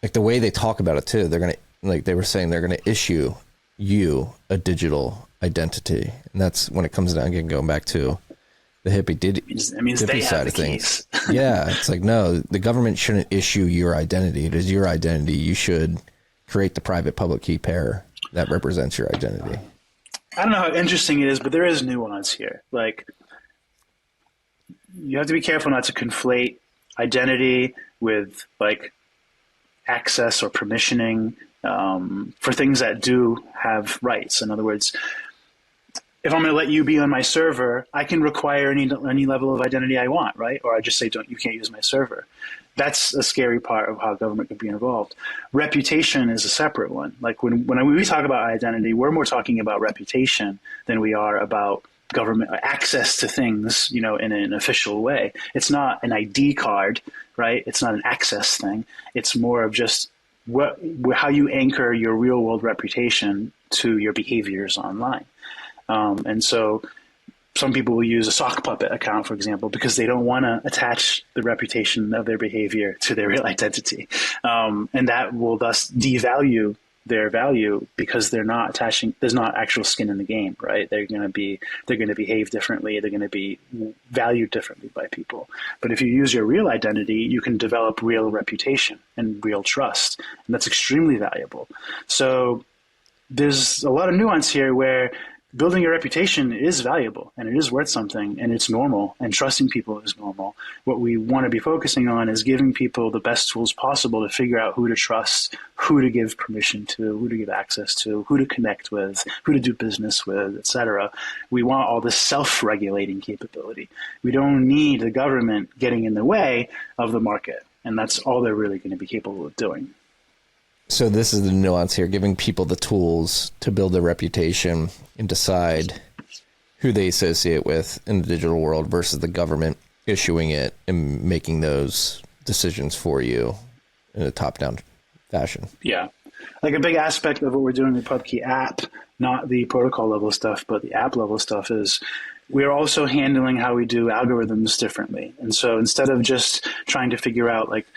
Speaker 2: like the way they talk about it too. They're going to, like they were saying, they're going to issue you a digital identity. And that's when it comes down, again, going back to the hippie side of things. Yeah. It's like, no, the government shouldn't issue your identity. It is your identity. You should create the private public key pair that represents your identity.
Speaker 1: I don't know how interesting it is, but there is nuance here. Like, you have to be careful not to conflate identity with like access or permissioning for things that do have rights. In other words, if I'm going to let you be on my server, I can require any level of identity I want, right? Or I just say, you can't use my server. That's a scary part of how government can be involved. Reputation is a separate one. Like when we talk about identity, we're more talking about reputation than we are about government access to things, in an official way. It's not an ID card, right? It's not an access thing. It's more of just how you anchor your real world reputation to your behaviors online. And so some people will use a sock puppet account, for example, because they don't want to attach the reputation of their behavior to their real identity. And that will thus devalue their value because they're not attaching, there's not actual skin in the game, right? They're going to behave differently. They're going to be valued differently by people. But if you use your real identity, you can develop real reputation and real trust. And that's extremely valuable. So there's a lot of nuance here where building a reputation is valuable and it is worth something and it's normal, and trusting people is normal. What we want to be focusing on is giving people the best tools possible to figure out who to trust, who to give permission to, who to give access to, who to connect with, who to do business with, etc. We want all this self-regulating capability. We don't need the government getting in the way of the market, and that's all they're really going to be capable of doing.
Speaker 2: So this is the nuance here, giving people the tools to build their reputation and decide who they associate with in the digital world versus the government issuing it and making those decisions for you in a top-down fashion.
Speaker 1: Yeah. Like a big aspect of what we're doing with PubKey app, not the protocol level stuff, but the app level stuff, is we're also handling how we do algorithms differently. And so instead of just trying to figure out like,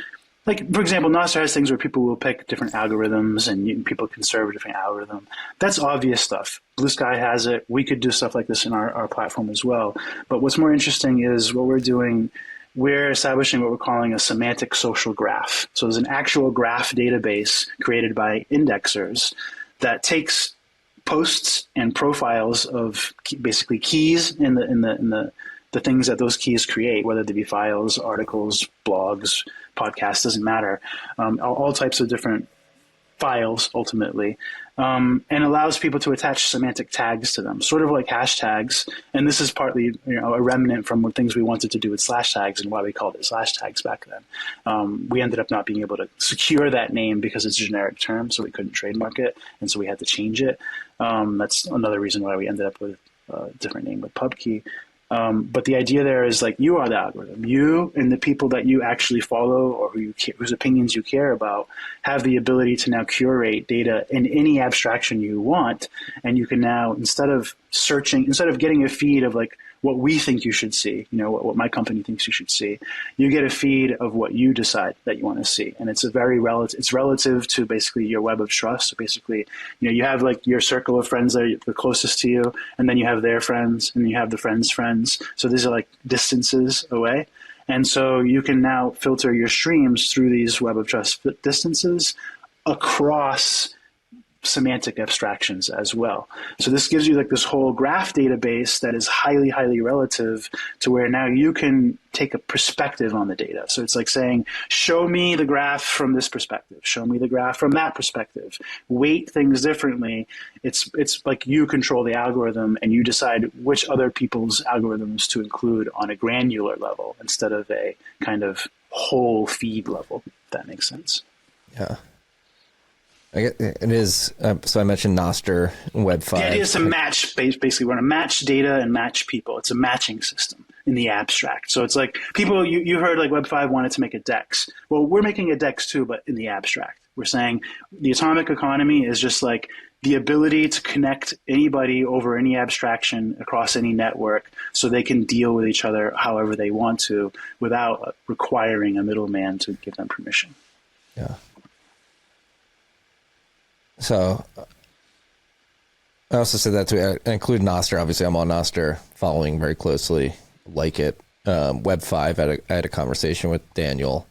Speaker 1: for example, Nostr has things where people will pick different algorithms and people can serve a different algorithm. That's obvious stuff. Bluesky has it. We could do stuff like this in our platform as well. But what's more interesting is what we're doing. We're establishing what we're calling a semantic social graph. So there's an actual graph database created by indexers that takes posts and profiles of basically keys in the things that those keys create, whether they be files, articles, blogs, podcasts, doesn't matter, all types of different files ultimately, and allows people to attach semantic tags to them, sort of like hashtags. And this is partly a remnant from what things we wanted to do with slash tags and why we called it slash tags back then. We ended up not being able to secure that name because it's a generic term, so we couldn't trademark it, and so we had to change it. That's another reason why we ended up with a different name with PubKey. But the idea there is like you are the algorithm. You and the people that you actually follow or whose opinions you care about have the ability to now curate data in any abstraction you want. And you can now, instead of getting a feed of like what we think you should see, what my company thinks you should see, you get a feed of what you decide that you want to see. And it's it's relative to basically your web of trust. So basically, you have like your circle of friends that are the closest to you, and then you have their friends, and you have the friends' friends. So these are like distances away. And so you can now filter your streams through these web of trust distances across semantic abstractions as well. So this gives you like this whole graph database that is highly, highly relative to where now you can take a perspective on the data. So it's like saying, show me the graph from this perspective, show me the graph from that perspective, weight things differently. It's like you control the algorithm and you decide which other people's algorithms to include on a granular level instead of a kind of whole feed level, if that makes sense.
Speaker 2: Yeah. It is. So I mentioned Nostr and Web5.
Speaker 1: The idea is to match, basically, we want to match data and match people. It's a matching system in the abstract. So it's like people, you heard like Web5 wanted to make a DEX. Well, we're making a DEX too, but in the abstract. We're saying the atomic economy is just like the ability to connect anybody over any abstraction across any network so they can deal with each other however they want to without requiring a middleman to give them permission.
Speaker 2: Yeah. So I also said that too. I include Nostr. Obviously, I'm on Nostr, following very closely, like it. Web5, I had a conversation with Daniel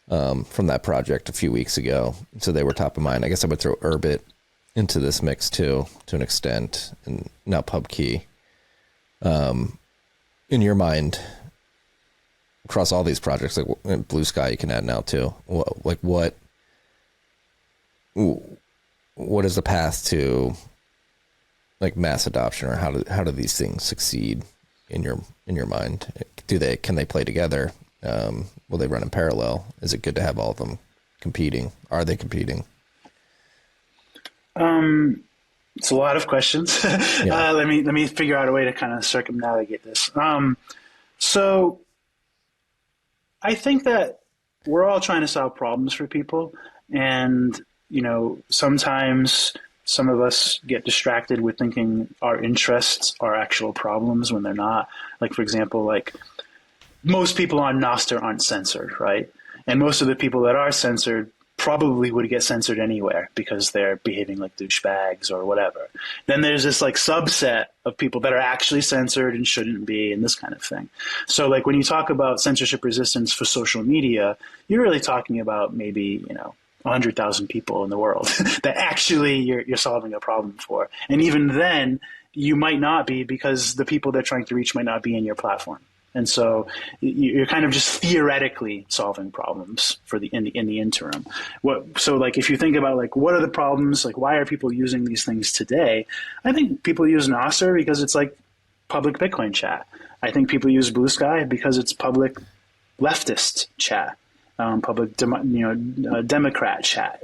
Speaker 2: from that project a few weeks ago. So they were top of mind. I guess I would throw Urbit into this mix too, to an extent, and now PubKey. In your mind, across all these projects, like Bluesky, you can add now too. What is the path to like mass adoption, or how do these things succeed in your mind? Can they play together? Will they run in parallel? Is it good to have all of them competing? Are they competing?
Speaker 1: It's a lot of questions.
Speaker 2: Yeah.
Speaker 1: Let me figure out a way to kind of circumnavigate this. So I think that we're all trying to solve problems for people, and sometimes some of us get distracted with thinking our interests are actual problems when they're not. Like, for example, like most people on Nostr aren't censored, right? And most of the people that are censored probably would get censored anywhere because they're behaving like douchebags or whatever. Then there's this like subset of people that are actually censored and shouldn't be, and this kind of thing. So like when you talk about censorship resistance for social media, you're really talking about maybe, 100,000 people in the world that actually you're solving a problem for. And even then, you might not be, because the people they're trying to reach might not be in your platform. And so you're kind of just theoretically solving problems for in the interim. So like if you think about like what are the problems, like why are people using these things today? I think people use Nostr because it's like public Bitcoin chat. I think people use Bluesky because it's public leftist chat, public Democrat chat.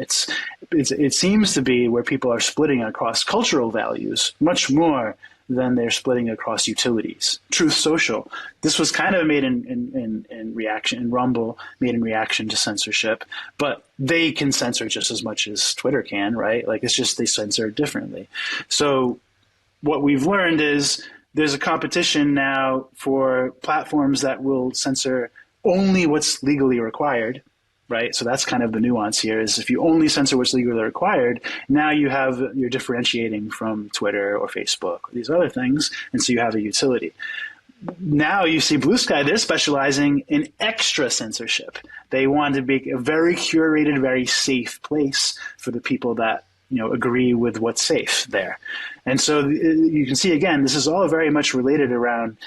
Speaker 1: It seems to be where people are splitting across cultural values much more than they're splitting across utilities. Truth Social, this was kind of made in reaction, in Rumble, made in reaction to censorship, but they can censor just as much as Twitter can, right? Like it's just they censor differently. So what we've learned is there's a competition now for platforms that will censor only what's legally required, right? So that's kind of the nuance here, is if you only censor what's legally required, now you're differentiating from Twitter or Facebook or these other things, and so you have a utility. Now you see Bluesky, they're specializing in extra censorship. They want to be a very curated, very safe place for the people that agree with what's safe there. And so you can see, again, this is all very much related around,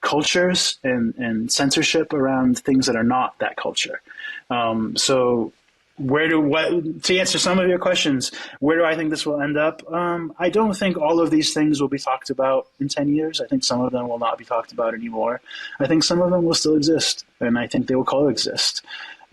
Speaker 1: cultures and censorship around things that are not that culture. So to answer some of your questions, where do I think this will end up? I don't think all of these things will be talked about in 10 years. I think some of them will not be talked about anymore. I think some of them will still exist, and I think they will coexist.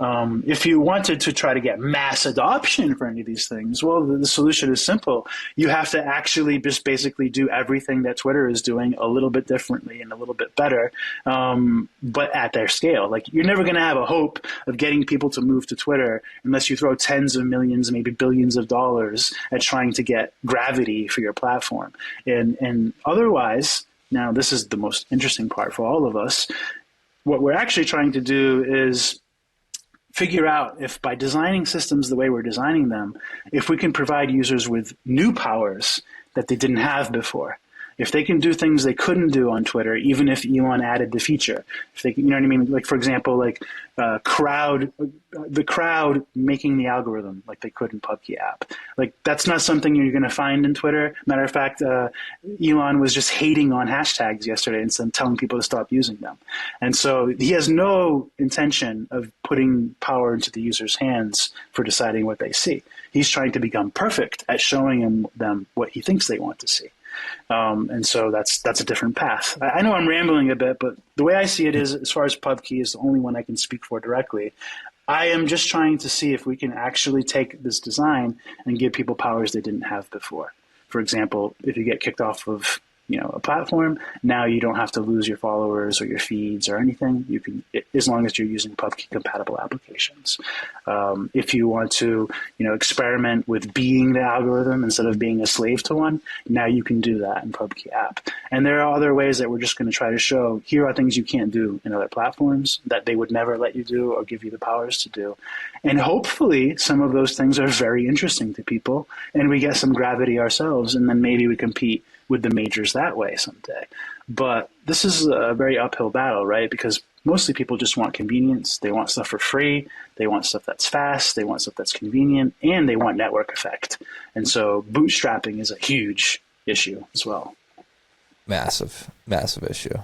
Speaker 1: If you wanted to try to get mass adoption for any of these things, well, the solution is simple. You have to actually just basically do everything that Twitter is doing a little bit differently and a little bit better, but at their scale. Like, you're never going to have a hope of getting people to move to Twitter unless you throw tens of millions, maybe billions of dollars at trying to get gravity for your platform. And otherwise, now this is the most interesting part for all of us, what we're actually trying to do is figure out if by designing systems the way we're designing them, if we can provide users with new powers that they didn't have before. If they can do things they couldn't do on Twitter, even if Elon added the feature, if they, what I mean? Like, for example, like the crowd making the algorithm like they could in PubKey app. Like, that's not something you're going to find in Twitter. Matter of fact, Elon was just hating on hashtags yesterday and telling people to stop using them. And so he has no intention of putting power into the user's hands for deciding what they see. He's trying to become perfect at showing them what he thinks they want to see. And so that's a different path. I know I'm rambling a bit, but the way I see it is, as far as PubKey is the only one I can speak for directly, I am just trying to see if we can actually take this design and give people powers they didn't have before. For example, if you get kicked off of a platform, now you don't have to lose your followers or your feeds or anything. You can, as long as you're using PubKey compatible applications. If you want to, experiment with being the algorithm instead of being a slave to one, now you can do that in PubKey app. And there are other ways that we're just going to try to show, here are things you can't do in other platforms that they would never let you do or give you the powers to do. And hopefully some of those things are very interesting to people and we get some gravity ourselves, and then maybe we compete with the majors that way someday. But this is a very uphill battle, right? Because mostly people just want convenience. They want stuff for free. They want stuff that's fast. They want stuff that's convenient, and they want network effect. And so bootstrapping is a huge issue as well.
Speaker 2: Massive issue.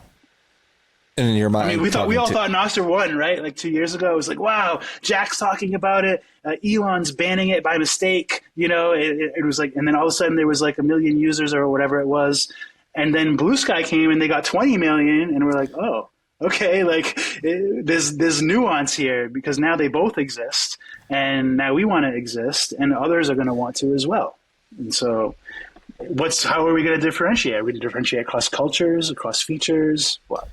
Speaker 2: And in your mind,
Speaker 1: I mean, we all thought Nostr won, right? Like 2 years ago, it was like, wow, Jack's talking about it. Elon's banning it by mistake. It was like, and then all of a sudden there was like 1 million users or whatever it was. And then Bluesky came and they got 20 million, and we're like, oh, okay, like there's nuance here, because now they both exist, and now we want to exist, and others are going to want to as well. And so how are we going to differentiate? Are we going to differentiate across cultures, across features? What?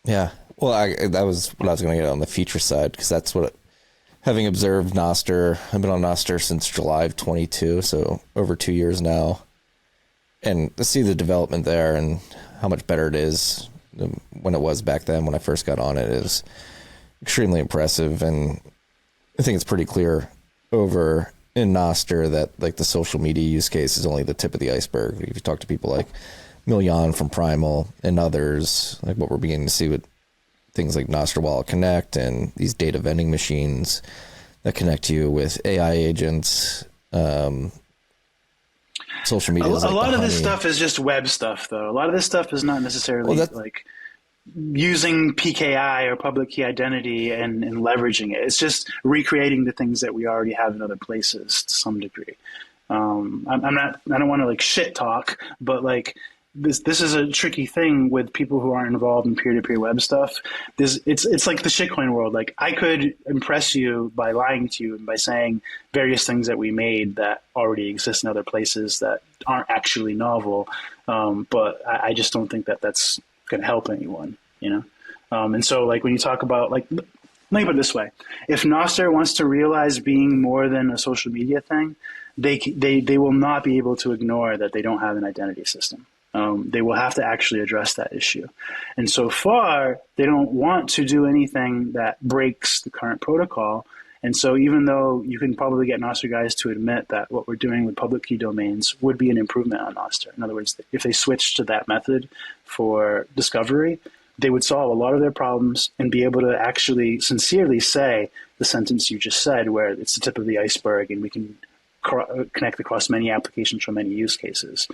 Speaker 2: Yeah. Well, that was what I was going to get on the feature side, because that's what having observed Nostr, I've been on Nostr since July of 22, so over 2 years now. And to see the development there and how much better it is than when it was back then when I first got on it is extremely impressive. And I think it's pretty clear over in Nostr that like the social media use case is only the tip of the iceberg. If you talk to people like Miljan from Primal and others, like what we're beginning to see with things like Nostr Wallet Connect and these data vending machines that connect you with AI agents, social media.
Speaker 1: A lot of this stuff is just web stuff, though. A lot of this stuff is not necessarily like using PKI or public key identity and leveraging it. It's just recreating the things that we already have in other places to some degree. I don't want to like shit talk, but like this is a tricky thing with people who aren't involved in peer-to-peer web stuff. It's like the shitcoin world. Like I could impress you by lying to you and by saying various things that we made that already exist in other places that aren't actually novel. But I just don't think that that's going to help anyone, you know? And so like when you talk about like, let me put it this way. If Nostr wants to realize being more than a social media thing, they will not be able to ignore that they don't have an identity system. They will have to actually address that issue. And so far, they don't want to do anything that breaks the current protocol. And so even though you can probably get Nostr guys to admit that what we're doing with public key domains would be an improvement on Nostr. In other words, if they switched to that method for discovery, they would solve a lot of their problems and be able to actually sincerely say the sentence you just said, where it's the tip of the iceberg and we can connect across many applications from many use cases.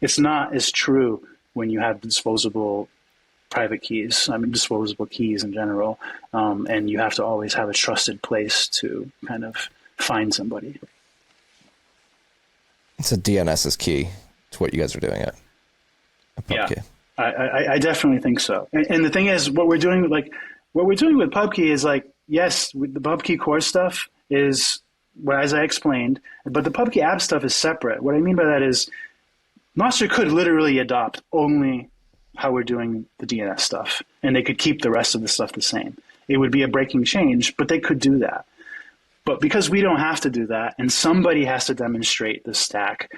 Speaker 1: It's not as true when you have disposable private keys, disposable keys in general, and you have to always have a trusted place to kind of find somebody.
Speaker 2: So DNS is key to what you guys are doing at PubKey.
Speaker 1: Yeah, I definitely think so. And the thing is, what we're doing with PubKey is like, yes, with the PubKey core stuff is, well, as I explained, but the PubKey app stuff is separate. What I mean by that is Nostr could literally adopt only how we're doing the DNS stuff, and they could keep the rest of the stuff the same. It would be a breaking change, but they could do that. But because we don't have to do that, and somebody has to demonstrate the stack,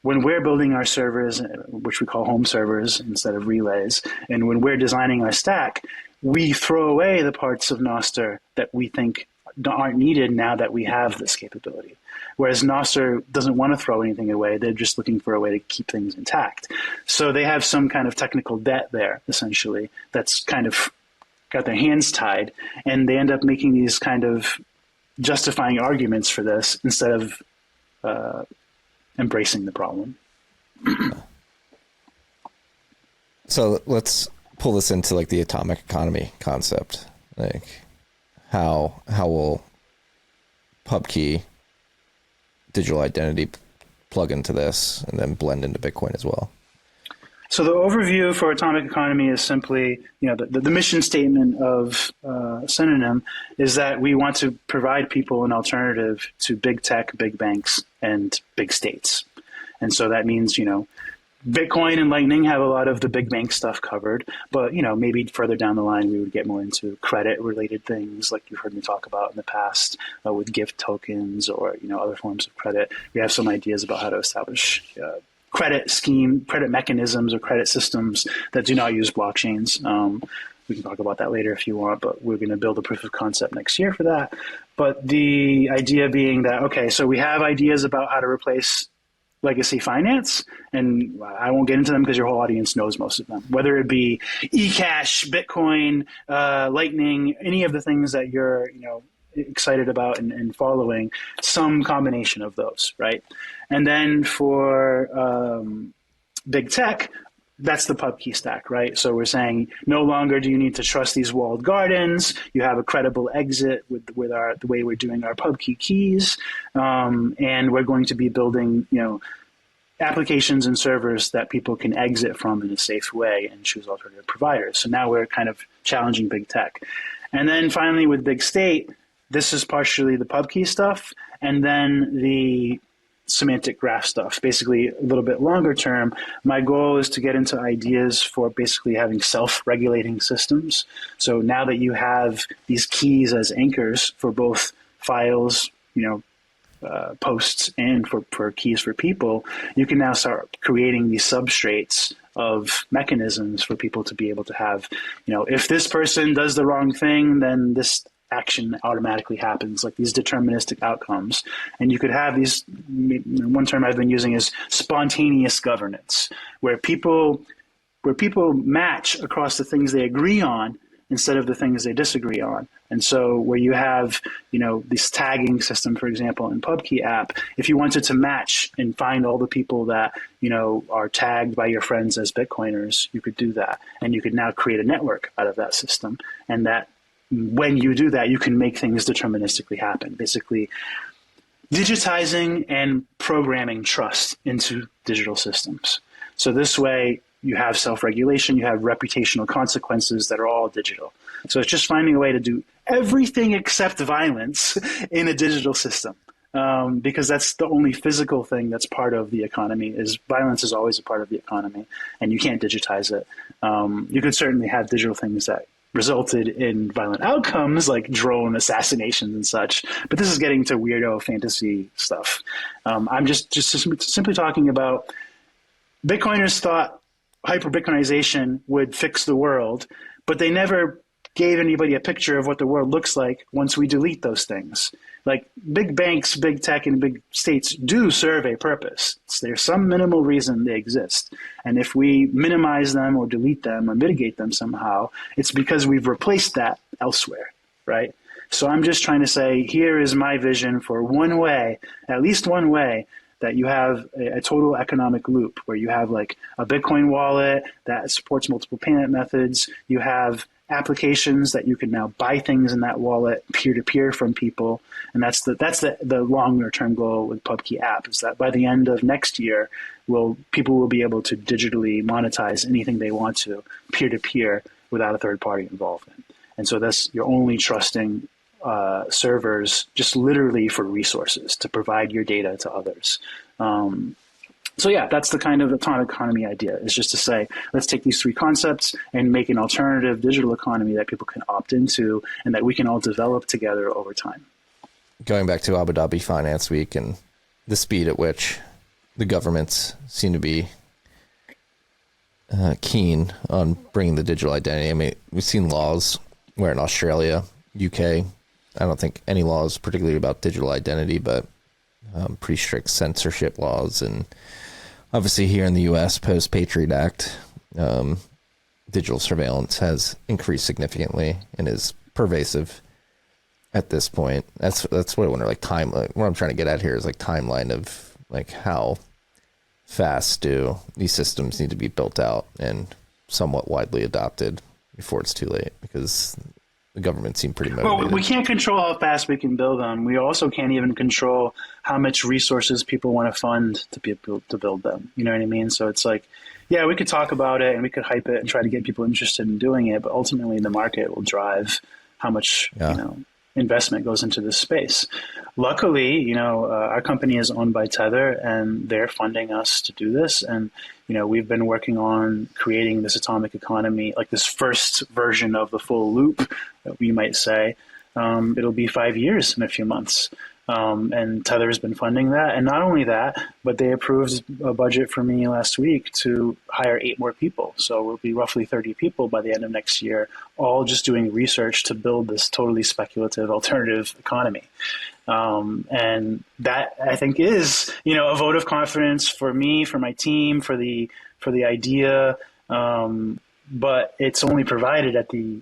Speaker 1: when we're building our servers, which we call home servers instead of relays, and when we're designing our stack, we throw away the parts of Nostr that we think aren't needed now that we have this capability. Whereas Nostr doesn't want to throw anything away. They're just looking for a way to keep things intact. So they have some kind of technical debt there, essentially, that's kind of got their hands tied, and they end up making these kind of justifying arguments for this instead of embracing the problem.
Speaker 2: So let's pull this into like the atomic economy concept. Like how will PubKey digital identity plug into this and then blend into Bitcoin as well?
Speaker 1: So the overview for atomic economy is simply, the mission statement of Synonym is that we want to provide people an alternative to big tech, big banks, and big states. And so that means, Bitcoin and Lightning have a lot of the big bank stuff covered, but maybe further down the line we would get more into credit-related things, like you've heard me talk about in the past with gift tokens or other forms of credit. We have some ideas about how to establish credit mechanisms or credit systems that do not use blockchains. We can talk about that later if you want, but we're going to build a proof of concept next year for that. But the idea being that, okay, so we have ideas about how to replace legacy finance, and I won't get into them because your whole audience knows most of them, whether it be eCash, Bitcoin, Lightning, any of the things that you're excited about and following, some combination of those, right? And then for big tech, that's the PubKey stack, right? So we're saying no longer do you need to trust these walled gardens. You have a credible exit with the way we're doing our PubKey keys, and we're going to be building applications and servers that people can exit from in a safe way and choose alternative providers. So now we're kind of challenging big tech, and then finally with big state, this is partially the PubKey stuff, and then the semantic graph stuff. Basically, a little bit longer term, my goal is to get into ideas for basically having self-regulating systems. So now that you have these keys as anchors for both files, posts and for keys for people, you can now start creating these substrates of mechanisms for people to be able to have, if this person does the wrong thing, then this action automatically happens, like these deterministic outcomes. And you could have these, one term I've been using is spontaneous governance, where people match across the things they agree on instead of the things they disagree on. And so where you have, this tagging system, for example, in Pubkey app, if you wanted to match and find all the people that, are tagged by your friends as Bitcoiners, you could do that. And you could now create a network out of that system. And that when you do that, you can make things deterministically happen, basically digitizing and programming trust into digital systems. So this way, you have self-regulation, you have reputational consequences that are all digital. So it's just finding a way to do everything except violence in a digital system, because that's the only physical thing that's part of the economy. Is violence is always a part of the economy, and you can't digitize it. You could certainly have digital things that resulted in violent outcomes like drone assassinations and such, but this is getting to weirdo fantasy stuff. I'm just simply talking about Bitcoiners thought hyper-Bitcoinization would fix the world, but they never gave anybody a picture of what the world looks like once we delete those things. Like big banks, big tech, and big states do serve a purpose. There's some minimal reason they exist. And if we minimize them or delete them or mitigate them somehow, it's because we've replaced that elsewhere, right? So I'm just trying to say, here is my vision for one way, at least one way, that you have a total economic loop where you have like a Bitcoin wallet that supports multiple payment methods. You have applications that you can now buy things in that wallet peer-to-peer from people. And that's the longer term goal with Pubkey app, is that by the end of next year, people will be able to digitally monetize anything they want to peer-to-peer without a third party involvement. And so you're only trusting servers just literally for resources to provide your data to others. So yeah, that's the kind of atomic economy idea, is just to say, let's take these three concepts and make an alternative digital economy that people can opt into and that we can all develop together over time.
Speaker 2: Going back to Abu Dhabi Finance Week and the speed at which the governments seem to be keen on bringing the digital identity. I mean, we've seen laws where in Australia, UK, I don't think any laws particularly about digital identity, but pretty strict censorship laws. And obviously here in the U.S., post-Patriot Act, digital surveillance has increased significantly and is pervasive at this point. That's what I wonder, like what I'm trying to get at here is like timeline of like how fast do these systems need to be built out and somewhat widely adopted before it's too late, because the government seemed pretty motivated.
Speaker 1: Well, we can't control how fast we can build them. We also can't even control how much resources people want to fund to be able to build them. You know what I mean? So it's like, yeah, we could talk about it and we could hype it and try to get people interested in doing it, but ultimately the market will drive how much investment goes into this space. Luckily, our company is owned by Tether and they're funding us to do this. And, we've been working on creating this atomic economy, like this first version of the full loop, we might say. It'll be 5 years in a few months. And Tether has been funding that. And not only that, but they approved a budget for me last week to hire 8 more people. So we'll be roughly 30 people by the end of next year, all just doing research to build this totally speculative alternative economy. And that, I think, is, a vote of confidence for me, for my team, for the idea. But it's only provided at the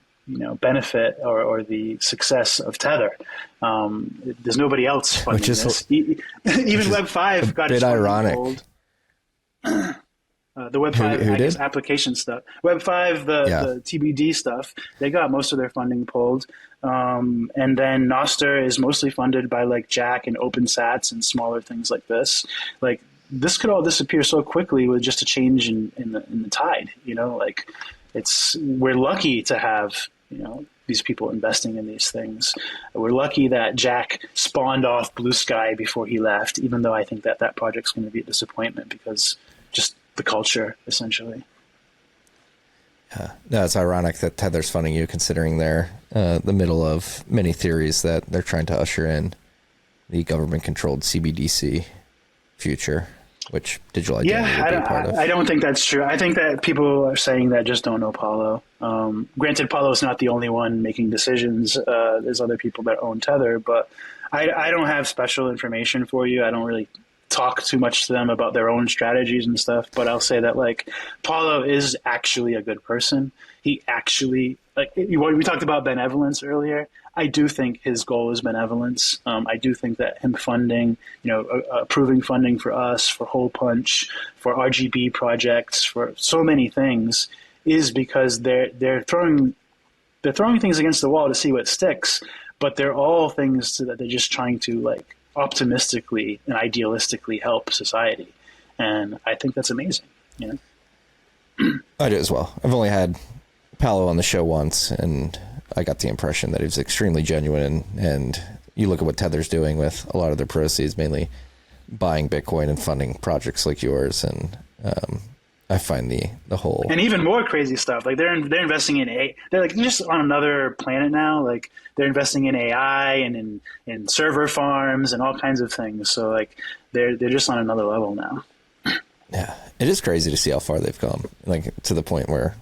Speaker 1: benefit or the success of Tether. There's nobody else funding this. Even Web 5 got its
Speaker 2: ironic.
Speaker 1: Hold. The Web 5
Speaker 2: who did?
Speaker 1: application stuff. Web 5, the TBD stuff, they got most of their funding pulled. And then Nostr is mostly funded by like Jack and OpenSats and smaller things like this. Like this could all disappear so quickly with just a change in the tide. We're lucky to have these people investing in these things. We're lucky that Jack spawned off Bluesky before he left, even though I think that project's going to be a disappointment because just the culture, essentially.
Speaker 2: No, it's ironic that Tether's funding you, considering they're the middle of many theories that they're trying to usher in the government-controlled CBDC future, which digital identity would be a part of.
Speaker 1: I don't think that's true. I think that people are saying that just don't know Paulo. Granted, Paulo is not the only one making decisions. There's other people that own Tether, but I don't have special information for you. I don't really talk too much to them about their own strategies and stuff, but I'll say that like Paulo is actually a good person. He actually, like we talked about benevolence earlier. I do think his goal is benevolence. I do think that him funding, approving funding for us, for Hole Punch, for RGB projects, for so many things, is because they're throwing things against the wall to see what sticks. But they're all things that they're just trying to like optimistically and idealistically help society, and I think that's amazing.
Speaker 2: I do as well. I've only had Paolo on the show once, and I got the impression that he was extremely genuine. And you look at what Tether's doing with a lot of their proceeds, mainly buying Bitcoin and funding projects like yours, and I find the whole
Speaker 1: and even more crazy stuff. Like they're investing in they're like just on another planet now. Like they're investing in AI and in server farms and all kinds of things. So like they're just on another level now.
Speaker 2: Yeah, it is crazy to see how far they've come. Like to the point where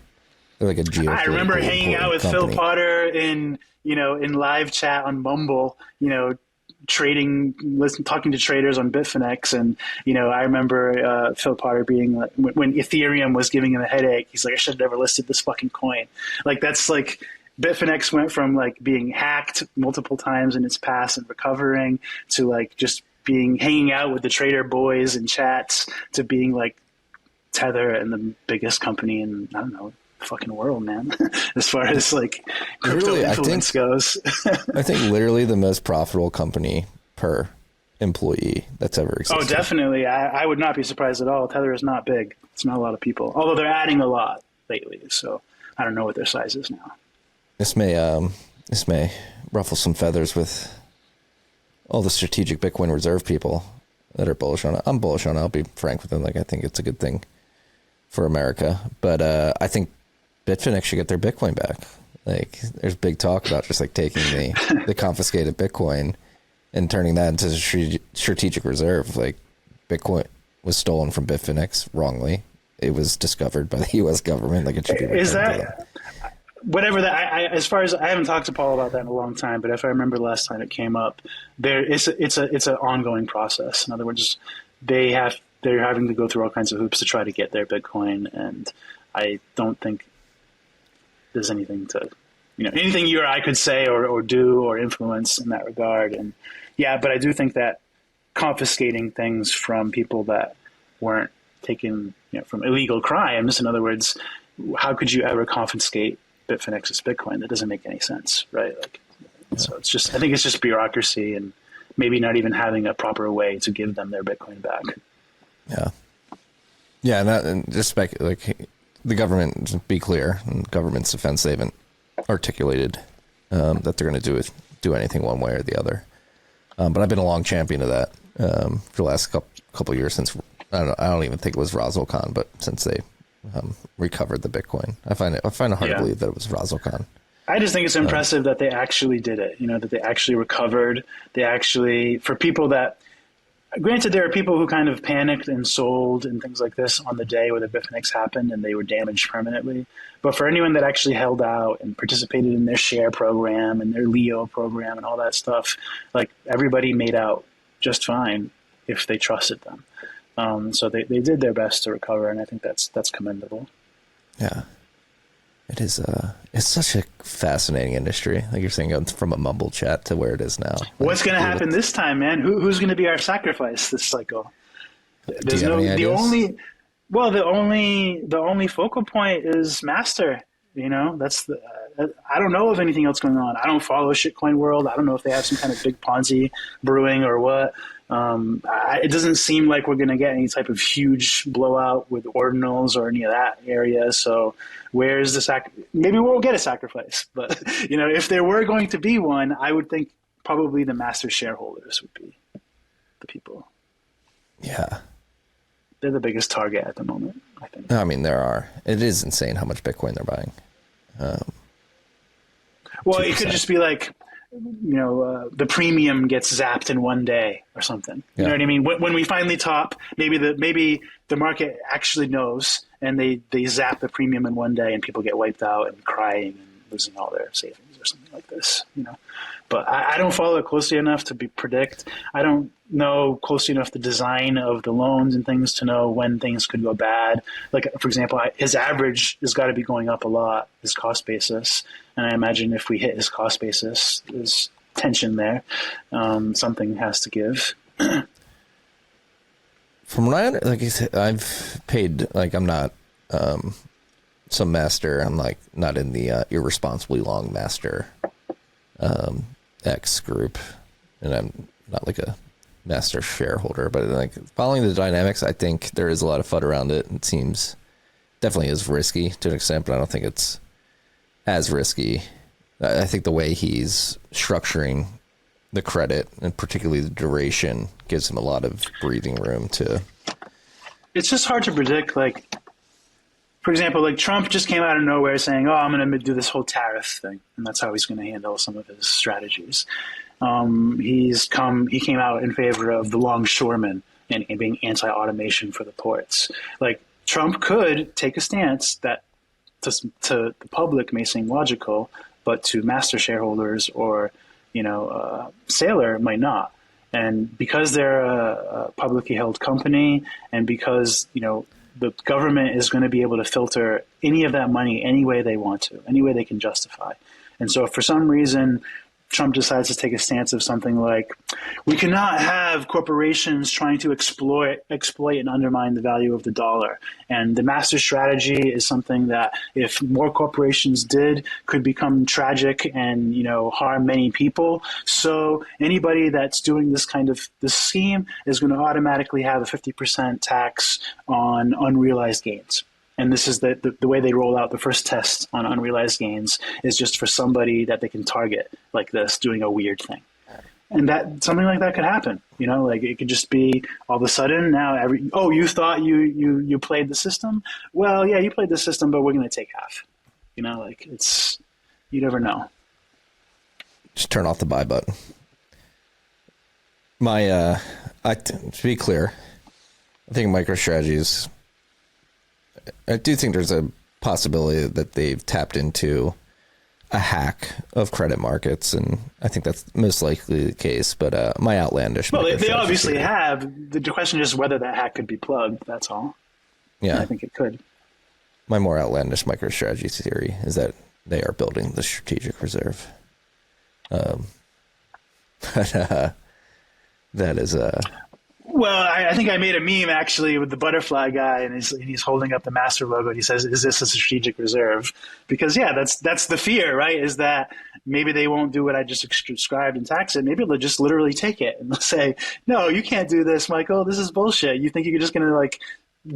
Speaker 2: they're like a geopolitical.
Speaker 1: I remember hanging out with
Speaker 2: company.
Speaker 1: Phil Potter in live chat on Mumble. Trading, talking to traders on Bitfinex, and I remember Phil Potter being like, when Ethereum was giving him a headache, he's like, I should have never listed this fucking coin. Like that's like Bitfinex went from like being hacked multiple times in its past and recovering to like just hanging out with the trader boys in chats to being like Tether and the biggest company in I don't know fucking world, man. As far as like crypto influence goes.
Speaker 2: I think literally the most profitable company per employee that's ever existed.
Speaker 1: Oh, definitely. I would not be surprised at all. Tether is not big. It's not a lot of people, although they're adding a lot lately. So I don't know what their size is now.
Speaker 2: This may ruffle some feathers with all the strategic Bitcoin reserve people that are bullish on it. I'm bullish on it. I'll be frank with them. Like I think it's a good thing for America, but I think Bitfinex should get their Bitcoin back. Like there's big talk about just like taking the confiscated Bitcoin and turning that into a strategic reserve. Like Bitcoin was stolen from Bitfinex wrongly. It was discovered by the U.S. government. Like it should be returned
Speaker 1: is that
Speaker 2: to them.
Speaker 1: Whatever that. As far as I haven't talked to Paul about that in a long time, but if I remember last time it came up, it's an ongoing process. In other words, they're having to go through all kinds of hoops to try to get their Bitcoin, and I don't think there's anything to, anything you or I could say or do or influence in that regard. And yeah, but I do think that confiscating things from people that weren't taken, from illegal crimes. In other words, how could you ever confiscate Bitfinex's Bitcoin? That doesn't make any sense, right? Like, so I think it's just bureaucracy and maybe not even having a proper way to give them their Bitcoin back.
Speaker 2: Yeah. Yeah. And just like the government, be clear, in government's defense, they haven't articulated that they're going to do anything one way or the other. But I've been a long champion of that for the last couple years since I don't even think it was Razzle Khan, but since they recovered the Bitcoin, I find it hard to believe that it was Razzle Khan.
Speaker 1: I just think it's impressive that they actually did it. That they actually recovered. For people that. Granted, there are people who kind of panicked and sold and things like this on the day where the Bitfinex happened and they were damaged permanently. But for anyone that actually held out and participated in their share program and their Leo program and all that stuff, like everybody made out just fine if they trusted them. So they did their best to recover, and I think that's commendable.
Speaker 2: Yeah. It is it's such a fascinating industry. Like you're saying, going from a mumble chat to where it is now.
Speaker 1: What's going to happen this time, man? Who's going to be our sacrifice this cycle? There's the only focal point is Master. That's I don't know of anything else going on. I don't follow shitcoin world. I don't know if they have some kind of big Ponzi brewing or what. It doesn't seem like we're going to get any type of huge blowout with ordinals or any of that area. So where's the maybe we'll get a sacrifice, but if there were going to be one, I would think probably the master shareholders would be the people.
Speaker 2: Yeah.
Speaker 1: they're the biggest target at the moment, I think.
Speaker 2: I mean, it is insane how much Bitcoin they're buying.
Speaker 1: Well, it could just be like, the premium gets zapped in one day or something. You know what I mean? When we finally top, maybe the market actually knows, and they zap the premium in one day, and people get wiped out and crying and losing all their savings or something like this. But I don't follow it closely enough to predict. I don't know closely enough the design of the loans and things to know when things could go bad. Like, for example, his average has got to be going up a lot, his cost basis. And I imagine if we hit his cost basis, there's tension there. Something has to give.
Speaker 2: From what like I said, I've paid, like, I'm not some master. I'm like not in the irresponsibly long master X group, and I'm not like a master shareholder, but like following the dynamics, I think there is a lot of FUD around it. It seems definitely is risky to an extent, but I don't think it's as risky. I think the way he's structuring the credit, and particularly the duration, gives him a lot of breathing room to.
Speaker 1: It's just hard to predict. Like, for example, like Trump just came out of nowhere saying, "Oh, I'm going to do this whole tariff thing," and that's how he's going to handle some of his strategies. He came out in favor of the longshoremen and being anti-automation for the ports. Like, Trump could take a stance that to the public may seem logical, but to master shareholders or Saylor might not. And because they're a publicly held company, and because the government is going to be able to filter any of that money any way they want to, any way they can justify. And so if for some reason Trump decides to take a stance of something like, we cannot have corporations trying to exploit and undermine the value of the dollar. And the master strategy is something that, if more corporations did, could become tragic and harm many people. So anybody that's doing this scheme is going to automatically have a 50% tax on unrealized gains. And this is the way they roll out the first test on unrealized gains, is just for somebody that they can target like this doing a weird thing. And that something like that could happen. Like, it could just be all of a sudden now you thought you played the system? Well, yeah, you played the system, but we're going to take half. You never know.
Speaker 2: Just turn off the buy button. To be clear, I think MicroStrategy is. I do think there's a possibility that they've tapped into a hack of credit markets, and I think that's most likely the case. But my outlandish.
Speaker 1: Well, they obviously have. The question is whether that hack could be plugged. That's all. Yeah, and I think it could.
Speaker 2: My more outlandish MicroStrategy theory is that they are building the strategic reserve. That is
Speaker 1: Well, I think I made a meme actually with the butterfly guy, and he's holding up the master logo, and he says, "Is this a strategic reserve?" Because that's the fear, right? Is that maybe they won't do what I just described and tax it. Maybe they'll just literally take it and they'll say, "No, you can't do this, Michael. This is bullshit. You think you're just going to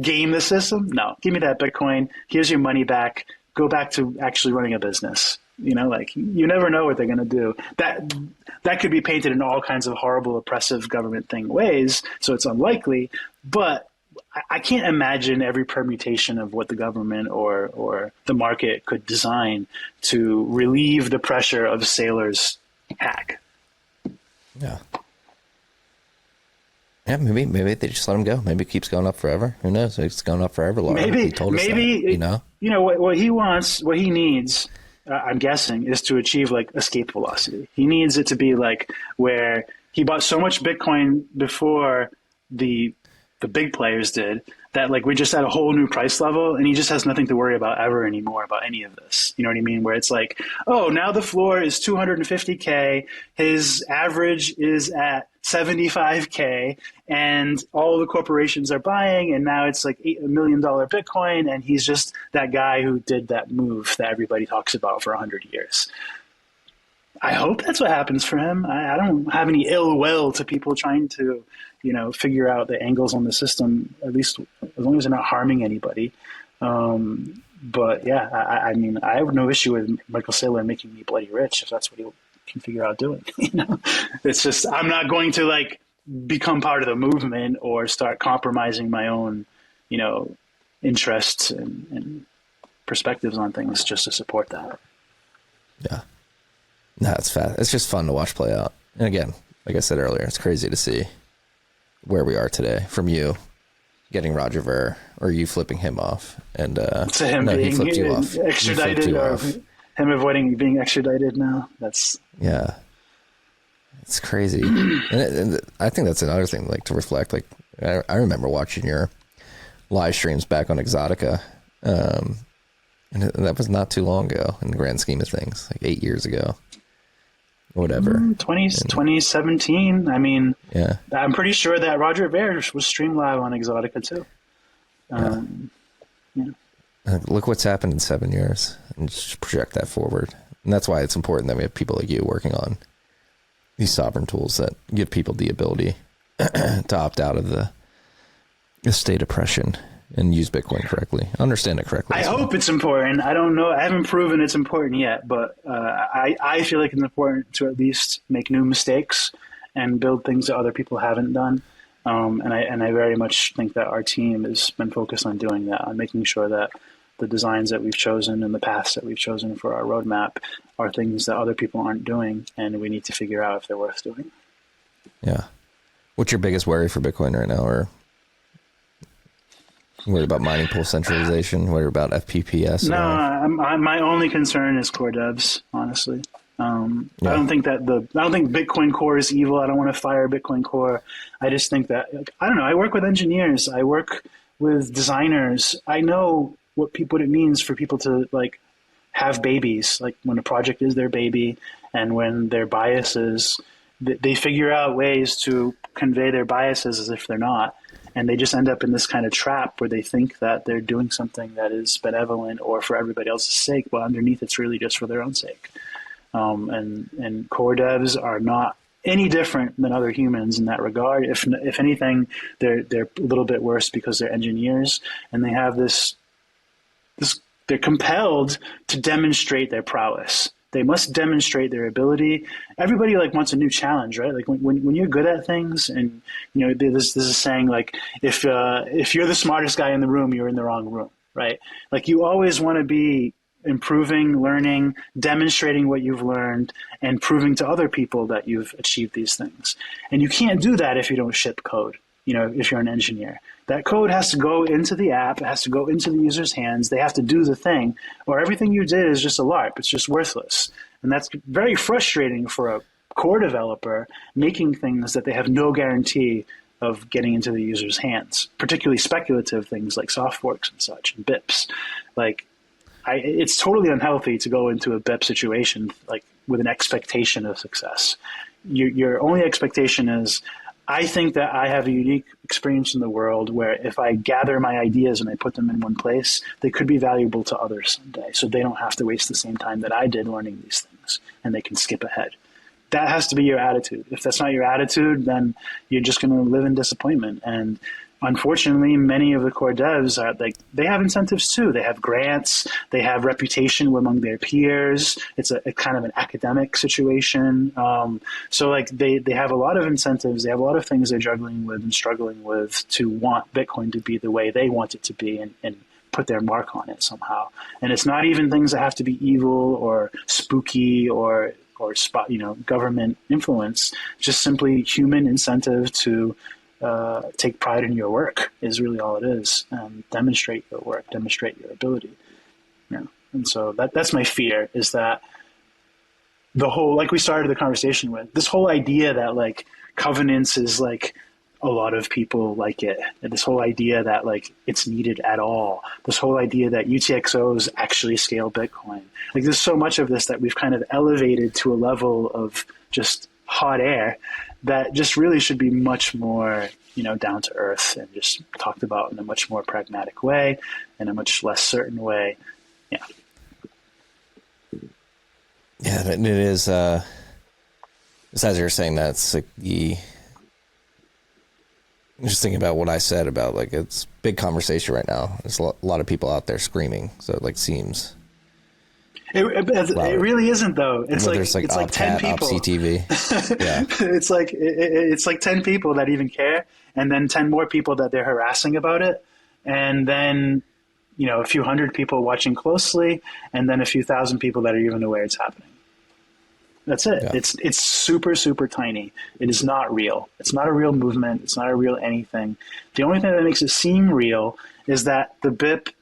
Speaker 1: game the system? No, give me that Bitcoin. Here's your money back. Go back to actually running a business." You never know what they're going to do. That could be painted in all kinds of horrible, oppressive government ways, so it's unlikely. But I can't imagine every permutation of what the government or the market could design to relieve the pressure of Saylor's hack.
Speaker 2: Yeah. Yeah, maybe they just let him go. Maybe it keeps going up forever. Who knows? It's going up forever, Laura.
Speaker 1: Maybe
Speaker 2: he told us that,
Speaker 1: what he wants, what he needs. I'm guessing, is to achieve escape velocity. He needs it to be where he bought so much Bitcoin before the big players did that we're just at a whole new price level, and he just has nothing to worry about ever anymore about any of this. You know what I mean? Where it's oh, now the floor is 250K, his average is at 75K, and all the corporations are buying, and now it's $8 million Bitcoin, and he's just that guy who did that move that everybody talks about for 100 years. I hope that's what happens for him. I don't have any ill will to people trying to, figure out the angles on the system, at least as long as they're not harming anybody. But yeah, I mean, I have no issue with Michael Saylor making me bloody rich if that's what he can figure out doing. It's just, I'm not going to become part of the movement or start compromising my own interests and perspectives on things just to support that.
Speaker 2: Yeah. No, it's fast. It's just fun to watch play out. And again, like I said earlier, it's crazy to see where we are today from you getting Roger Ver or you flipping him off. And
Speaker 1: to him being
Speaker 2: he flipped you off.
Speaker 1: extradited or him avoiding being extradited now. That's
Speaker 2: it's crazy. and I think that's another thing, like, to reflect. Like, I remember watching your live streams back on Exotica. And that was not too long ago in the grand scheme of things, like 8 years ago. Whatever.
Speaker 1: 2017. I mean,
Speaker 2: yeah.
Speaker 1: I'm pretty sure that Roger Ver was streamed live on Exotica too.
Speaker 2: Look what's happened in 7 years, and just project that forward. And that's why it's important that we have people like you working on these sovereign tools that give people the ability to opt out of the state oppression and use Bitcoin correctly, understand it correctly.
Speaker 1: I hope it's important. I don't know. I haven't proven it's important yet, but I feel like it's important to at least make new mistakes and build things that other people haven't done. And I very much think that our team has been focused on doing that, on making sure that the designs that we've chosen and the paths that we've chosen for our roadmap are things that other people aren't doing, and we need to figure out if they're worth doing.
Speaker 2: Yeah. What's your biggest worry for Bitcoin right now? Or worried about mining pool centralization? Worried about FPPS?
Speaker 1: No, my only concern is core devs, honestly. I don't think Bitcoin Core is evil. I don't want to fire Bitcoin Core. I just think that, I don't know, I work with engineers. I work with designers. I know what it means for people to have babies, like when a project is their baby and when their biases, they figure out ways to convey their biases as if they're not. And they just end up in this kind of trap where they think that they're doing something that is benevolent or for everybody else's sake, but underneath it's really just for their own sake. And core devs are not any different than other humans in that regard. If anything, they're a little bit worse because they're engineers and they have this they're compelled to demonstrate their prowess. They must demonstrate their ability. Everybody wants a new challenge, right? Like when you're good at things, and there's a saying like, if you're the smartest guy in the room, you're in the wrong room, right? Like you always want to be improving, learning, demonstrating what you've learned, and proving to other people that you've achieved these things. And you can't do that if you don't ship code. If you're an engineer, that code has to go into the app, it has to go into the user's hands, they have to do the thing, or everything you did is just a LARP, it's just worthless. And that's very frustrating for a core developer making things that they have no guarantee of getting into the user's hands, particularly speculative things like soft forks and such, and BIPs. It's totally unhealthy to go into a BIP situation with an expectation of success. Your only expectation is, I think that I have a unique experience in the world where if I gather my ideas and I put them in one place, they could be valuable to others someday. So they don't have to waste the same time that I did learning these things, and they can skip ahead. That has to be your attitude. If that's not your attitude, then you're just going to live in disappointment. And unfortunately, many of the core devs they have incentives too. They have grants, they have reputation among their peers. It's a kind of an academic situation. So they have a lot of incentives. They have a lot of things they're juggling with and struggling with to want Bitcoin to be the way they want it to be and put their mark on it somehow. And it's not even things that have to be evil or spooky or government influence. Just simply human incentive to take pride in your work is really all it is. Demonstrate your work, demonstrate your ability. And so that's my fear, is that the whole, like we started the conversation with, this whole idea that governance is a lot of people like it. And this whole idea that it's needed at all. This whole idea that UTXOs actually scale Bitcoin. There's so much of this that we've kind of elevated to a level of just hot air that just really should be much more, down to earth and just talked about in a much more pragmatic way, in a much less certain way. Yeah.
Speaker 2: Yeah, it is. As you're saying that, it's I'm just thinking about what I said about it's big conversation right now. There's a lot of people out there screaming, so it seems.
Speaker 1: It really isn't though. It's
Speaker 2: there's
Speaker 1: 10 people.
Speaker 2: CTV. Yeah.
Speaker 1: It's 10 people that even care, and then 10 more people that they're harassing about it. and then, a few hundred people watching closely, and then a few thousand people that are even aware it's happening. That's it. Yeah. It's super, super tiny. It is not real. It's not a real movement. It's not a real anything. The only thing that makes it seem real is that the BIP,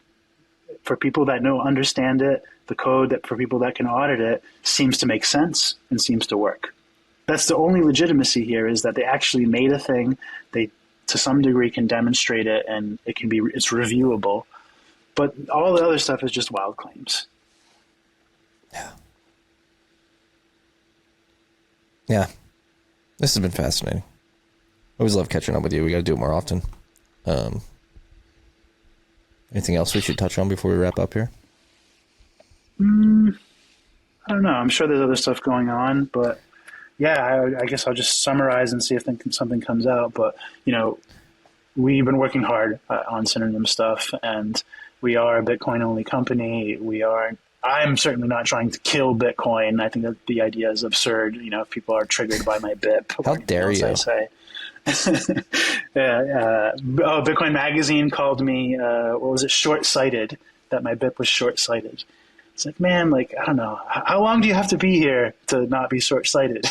Speaker 1: for people that understand it, the code that for people that can audit it, seems to make sense and seems to work. That's the only legitimacy here, is that they actually made a thing. They, to some degree, can demonstrate it, and it's reviewable. But all the other stuff is just wild claims.
Speaker 2: Yeah. Yeah. This has been fascinating. I always love catching up with you. We got to do it more often. Anything else we should touch on before we wrap up here?
Speaker 1: I don't know. I'm sure there's other stuff going on, but yeah, I guess I'll just summarize and see if something comes out. But, we've been working hard on Synonym stuff, and we are a Bitcoin-only company. I'm certainly not trying to kill Bitcoin. I think that the idea is absurd. If people are triggered by my BIP.
Speaker 2: How dare you?
Speaker 1: I say. Bitcoin Magazine called me, short-sighted, that my BIP was short-sighted. It's like, man, I don't know. How long do you have to be here to not be short-sighted?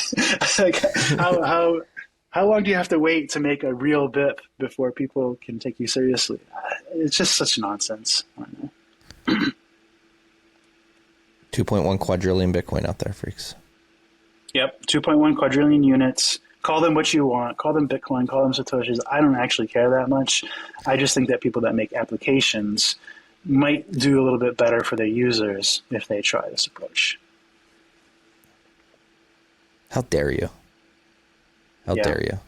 Speaker 1: How long do you have to wait to make a real BIP before people can take you seriously? It's just such nonsense. I don't know.
Speaker 2: 2.1 quadrillion Bitcoin out there, freaks.
Speaker 1: Yep, 2.1 quadrillion units. Call them what you want. Call them Bitcoin. Call them Satoshis. I don't actually care that much. I just think that people that make applications might do a little bit better for their users if they try this approach.
Speaker 2: How dare you? How dare you?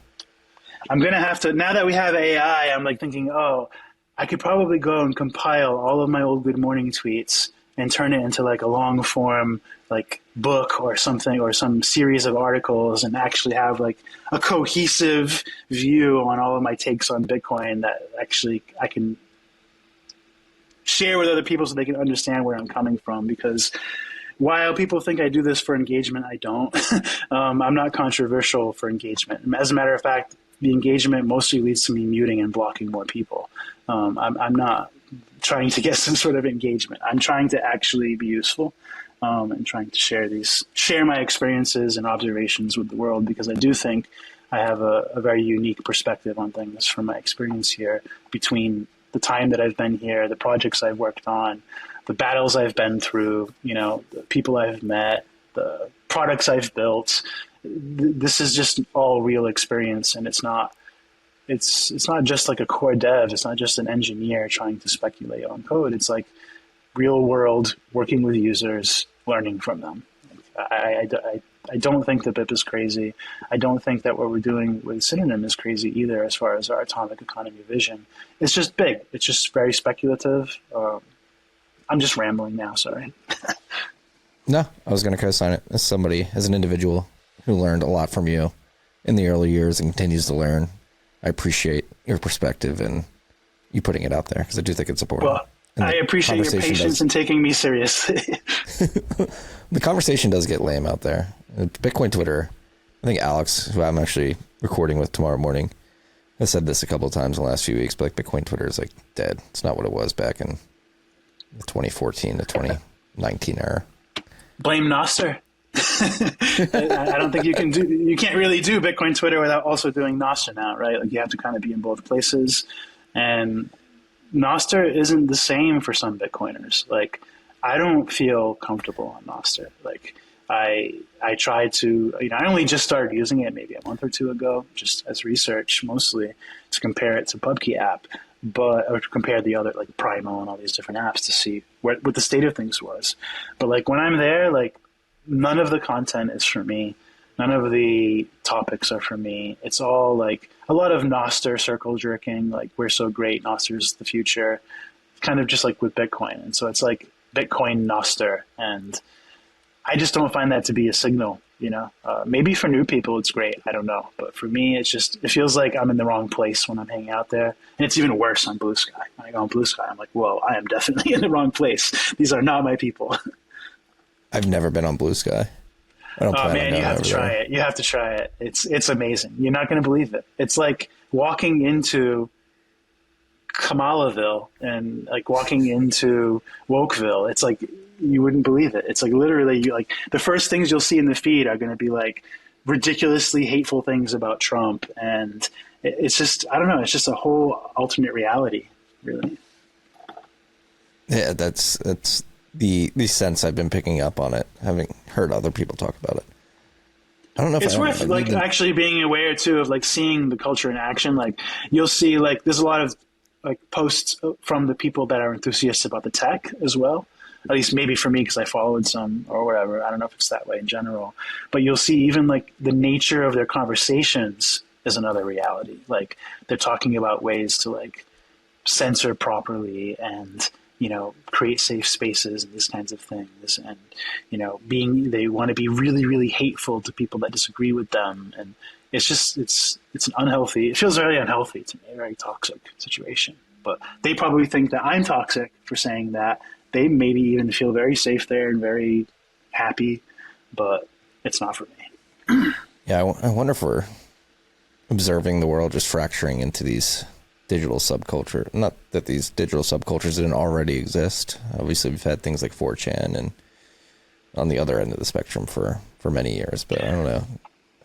Speaker 1: I'm going to have to, now that we have AI, I'm thinking, I could probably go and compile all of my old Good Morning tweets and turn it into a long form book or something, or some series of articles, and actually have a cohesive view on all of my takes on Bitcoin that actually I can share with other people so they can understand where I'm coming from. Because while people think I do this for engagement, I don't. I'm not controversial for engagement. As a matter of fact, the engagement mostly leads to me muting and blocking more people. I'm not trying to get some sort of engagement. I'm trying to actually be useful, and trying to share my experiences and observations with the world, because I do think I have a very unique perspective on things from my experience here, between the time that I've been here, the projects I've worked on, the battles I've been through, the people I've met, the products I've built. This is just all real experience, and it's not just a core dev. It's not just an engineer trying to speculate on code. It's real world, working with users, learning from them. I don't think the BIP is crazy. I don't think that what we're doing with Synonym is crazy either, as far as our atomic economy vision. It's just big. It's just very speculative. I'm just rambling now, sorry.
Speaker 2: No, I was going to co-sign it. As an individual who learned a lot from you in the early years and continues to learn, I appreciate your perspective and you putting it out there, because I do think it's important.
Speaker 1: Well, I appreciate your patience in taking me seriously.
Speaker 2: The conversation does get lame out there. Bitcoin Twitter, I think Alex, who I'm actually recording with tomorrow morning, has said this a couple of times in the last few weeks, but Bitcoin Twitter is dead. It's not what it was back in the 2014 to 2019 era.
Speaker 1: Blame Nostr. I don't think you can't really do Bitcoin Twitter without also doing Nostr now, right? You have to kind of be in both places. And Nostr isn't the same for some Bitcoiners. I don't feel comfortable on Nostr. I tried to, I only just started using it maybe a month or two ago, just as research mostly, to compare it to Pubky app, or to compare the other, Primo and all these different apps, to see what the state of things was. But when I'm there, none of the content is for me. None of the topics are for me. It's all a lot of Nostr circle jerking, we're so great, Nostr's the future, kind of just with Bitcoin. And so it's Bitcoin Nostr, and I just don't find that to be a signal, maybe for new people it's great, I don't know. But for me, it feels like I'm in the wrong place when I'm hanging out there. And it's even worse on Bluesky. When I go on Bluesky, I'm whoa, I am definitely in the wrong place. These are not my people.
Speaker 2: I've never been on Bluesky. I don't plan on going
Speaker 1: you have
Speaker 2: over
Speaker 1: to try
Speaker 2: there.
Speaker 1: it. You have to try it. It's amazing. You're not going to believe it. It's like walking into Kamalaville and like walking into Wokeville. It's like you wouldn't believe it. It's like literally like the first things you'll see in the feed are going to be like ridiculously hateful things about Trump, and it's just, I don't know, it's just a whole alternate reality, really.
Speaker 2: Yeah, that's the sense I've been picking up on it, having heard other people talk about it. I don't know if
Speaker 1: it's worth like actually being aware too of like seeing the culture in action. Like you'll see like there's a lot of like posts from the people that are enthusiasts about the tech as well. At least maybe for me, because I followed some or whatever. I don't know if it's that way in general, but you'll see even like the nature of their conversations is another reality. Like they're talking about ways to like censor properly and, you know, create safe spaces and these kinds of things. And, you know, they want to be really, really hateful to people that disagree with them. And it's just, it's an unhealthy, it feels very unhealthy to me, a very toxic situation. But they probably think that I'm toxic for saying that. They maybe even feel very safe there and very happy, but it's not for me.
Speaker 2: Yeah, I wonder if we're observing the world just fracturing into these digital subculture. Not that these digital subcultures didn't already exist. Obviously, we've had things like 4chan and on the other end of the spectrum for many years, but I don't know.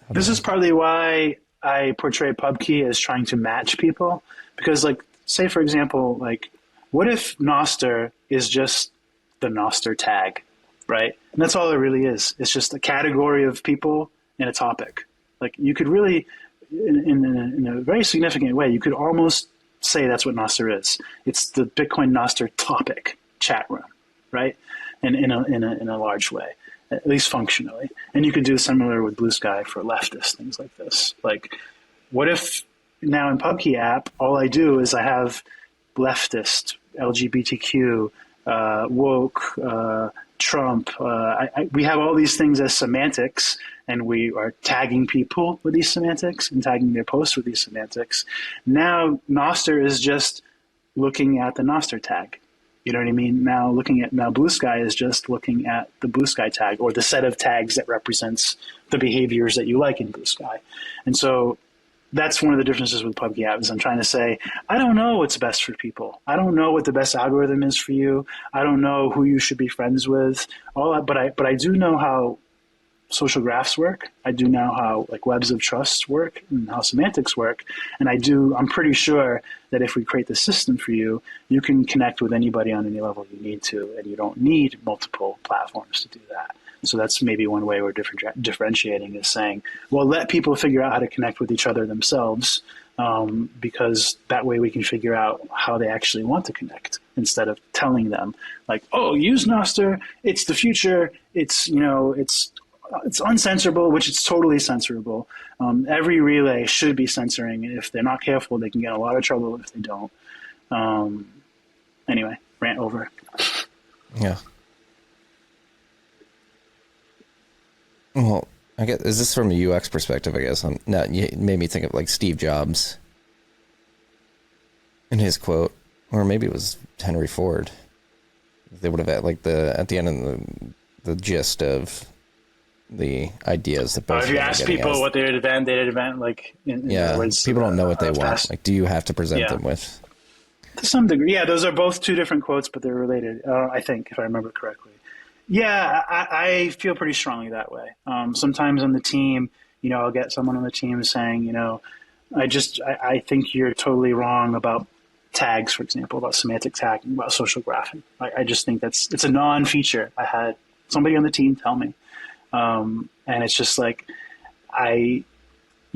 Speaker 1: This is partly why I portray Pubkey as trying to match people, because like, say for example, like, what if Nostr is just the Nostr tag, right? And that's all it really is. It's just a category of people and a topic. Like you could really, in a very significant way, you could almost say that's what Nostr is. It's the Bitcoin Nostr topic chat room, right? And in a large way, at least functionally. And you could do similar with Bluesky for leftists, things like this. Like, what if now in Pubkey app, all I do is I have leftist, LGBTQ, woke, Trump. We have all these things as semantics, and we are tagging people with these semantics and tagging their posts with these semantics. Now Nostr is just looking at the Nostr tag. You know what I mean? Now Bluesky is just looking at the Bluesky tag, or the set of tags that represents the behaviors that you like in Bluesky. And so that's one of the differences with Pubkey app is I'm trying to say, I don't know what's best for people. I don't know what the best algorithm is for you. I don't know who you should be friends with. But I do know how social graphs work. I do know how like webs of trust work and how semantics work. And I'm pretty sure that if we create the system for you, you can connect with anybody on any level you need to, and you don't need multiple platforms to do that. So that's maybe one way we're differentiating, is saying, well, let people figure out how to connect with each other themselves, because that way we can figure out how they actually want to connect, instead of telling them like, oh, use Nostr, it's the future, it's, you know, it's uncensorable, which it's totally censorable. Every relay should be censoring, and if they're not careful, they can get in a lot of trouble if they don't. Anyway, rant over.
Speaker 2: Yeah. Well, I guess, is this from a UX perspective, I guess? No, you made me think of like Steve Jobs in his quote, or maybe it was Henry Ford. They would have had like at the end of the gist of the ideas that both.
Speaker 1: If you ask people what they'd invent, like in other words,
Speaker 2: people don't know what they want. Like, do you have to present them with?
Speaker 1: To some degree, yeah. Those are both two different quotes, but they're related. I think, if I remember correctly. Yeah, I feel pretty strongly that way. Sometimes on the team, you know, I'll get someone on the team saying, you know, I think you're totally wrong about tags, for example, about semantic tagging, about social graphing. I just think it's a non-feature. I had somebody on the team tell me. And it's just like, you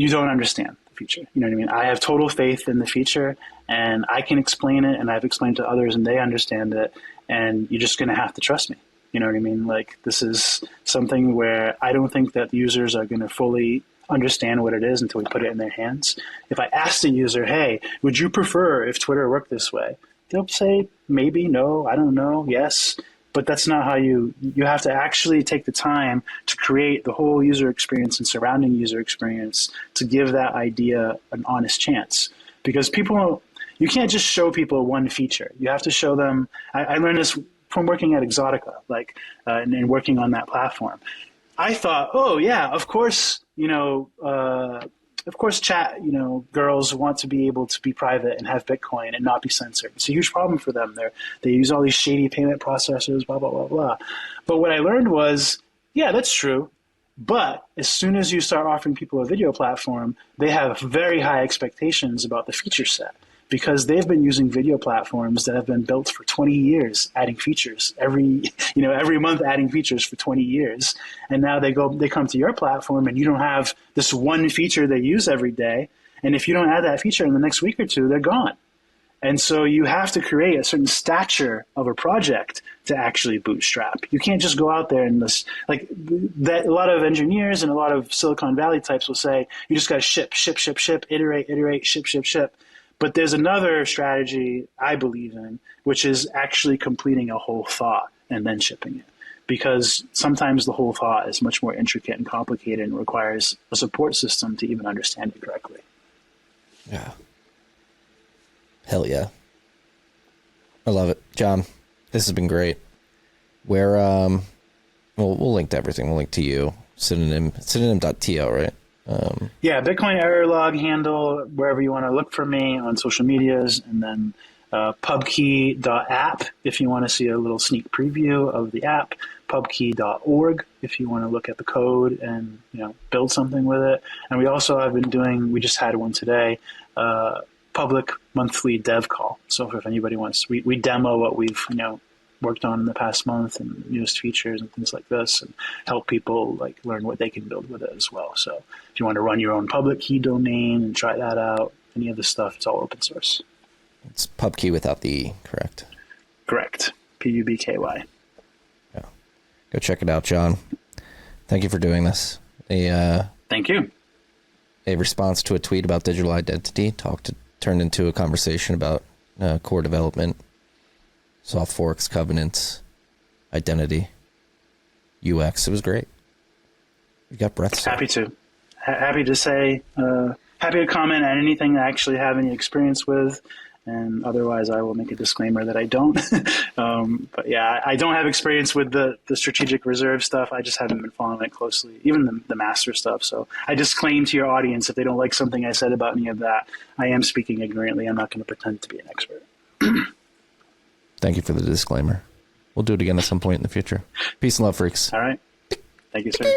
Speaker 1: don't understand the feature. You know what I mean? I have total faith in the feature, and I can explain it, and I've explained to others, and they understand it, and you're just going to have to trust me. You know what I mean? Like, this is something where I don't think that users are going to fully understand what it is until we put it in their hands. If I ask the user, hey, would you prefer if Twitter worked this way? They'll say, maybe, no, I don't know, yes. But that's not how you have to actually take the time to create the whole user experience and surrounding user experience to give that idea an honest chance. Because you can't just show people one feature. You have to show them, I learned this from working at Exotica, and working on that platform. I thought, oh yeah, of course, you know, of course, girls want to be able to be private and have Bitcoin and not be censored. It's a huge problem for them. They use all these shady payment processors, blah, blah, blah, blah. But what I learned was, yeah, that's true. But as soon as you start offering people a video platform, they have very high expectations about the feature set, because they've been using video platforms that have been built for 20 years, adding features every month, adding features for 20 years. And now they come to your platform and you don't have this one feature they use every day. And if you don't add that feature in the next week or two, they're gone. And so you have to create a certain stature of a project to actually bootstrap. You can't just go out there and like that. A lot of engineers and a lot of Silicon Valley types will say, you just got to ship, iterate, ship. But there's another strategy I believe in, which is actually completing a whole thought and then shipping it. Because sometimes the whole thought is much more intricate and complicated and requires a support system to even understand it correctly.
Speaker 2: Yeah. Hell yeah. I love it. John, this has been great. We'll link to everything. We'll link to you. Synonym.to, right?
Speaker 1: Yeah, Bitcoin error log handle, wherever you want to look for me on social medias, and then pubkey.app if you want to see a little sneak preview of the app, pubkey.org if you want to look at the code and build something with it. And we also have been doing, we just had one today, public monthly dev call. So if anybody wants, we demo what we've worked on in the past month and newest features and things like this, and help people learn what they can build with it as well. So if you want to run your own public key domain and try that out, any of this stuff, it's all open source.
Speaker 2: It's Pubkey without the E, correct?
Speaker 1: Correct. Pubky.
Speaker 2: Yeah. Go check it out, John. Thank you for doing this.
Speaker 1: Thank you.
Speaker 2: A response to a tweet about digital identity turned into a conversation about core development, soft forks, covenants, identity, UX. It was great. You got breath.
Speaker 1: Happy to. Happy to say, happy to comment on anything I actually have any experience with. And otherwise, I will make a disclaimer that I don't. But yeah, I don't have experience with the strategic reserve stuff. I just haven't been following it closely, even the master stuff. So I disclaim to your audience, if they don't like something I said about any of that, I am speaking ignorantly. I'm not going to pretend to be an expert.
Speaker 2: Thank you for the disclaimer. We'll do it again at some point in the future. Peace and love, freaks.
Speaker 1: All right. Thank you, sir.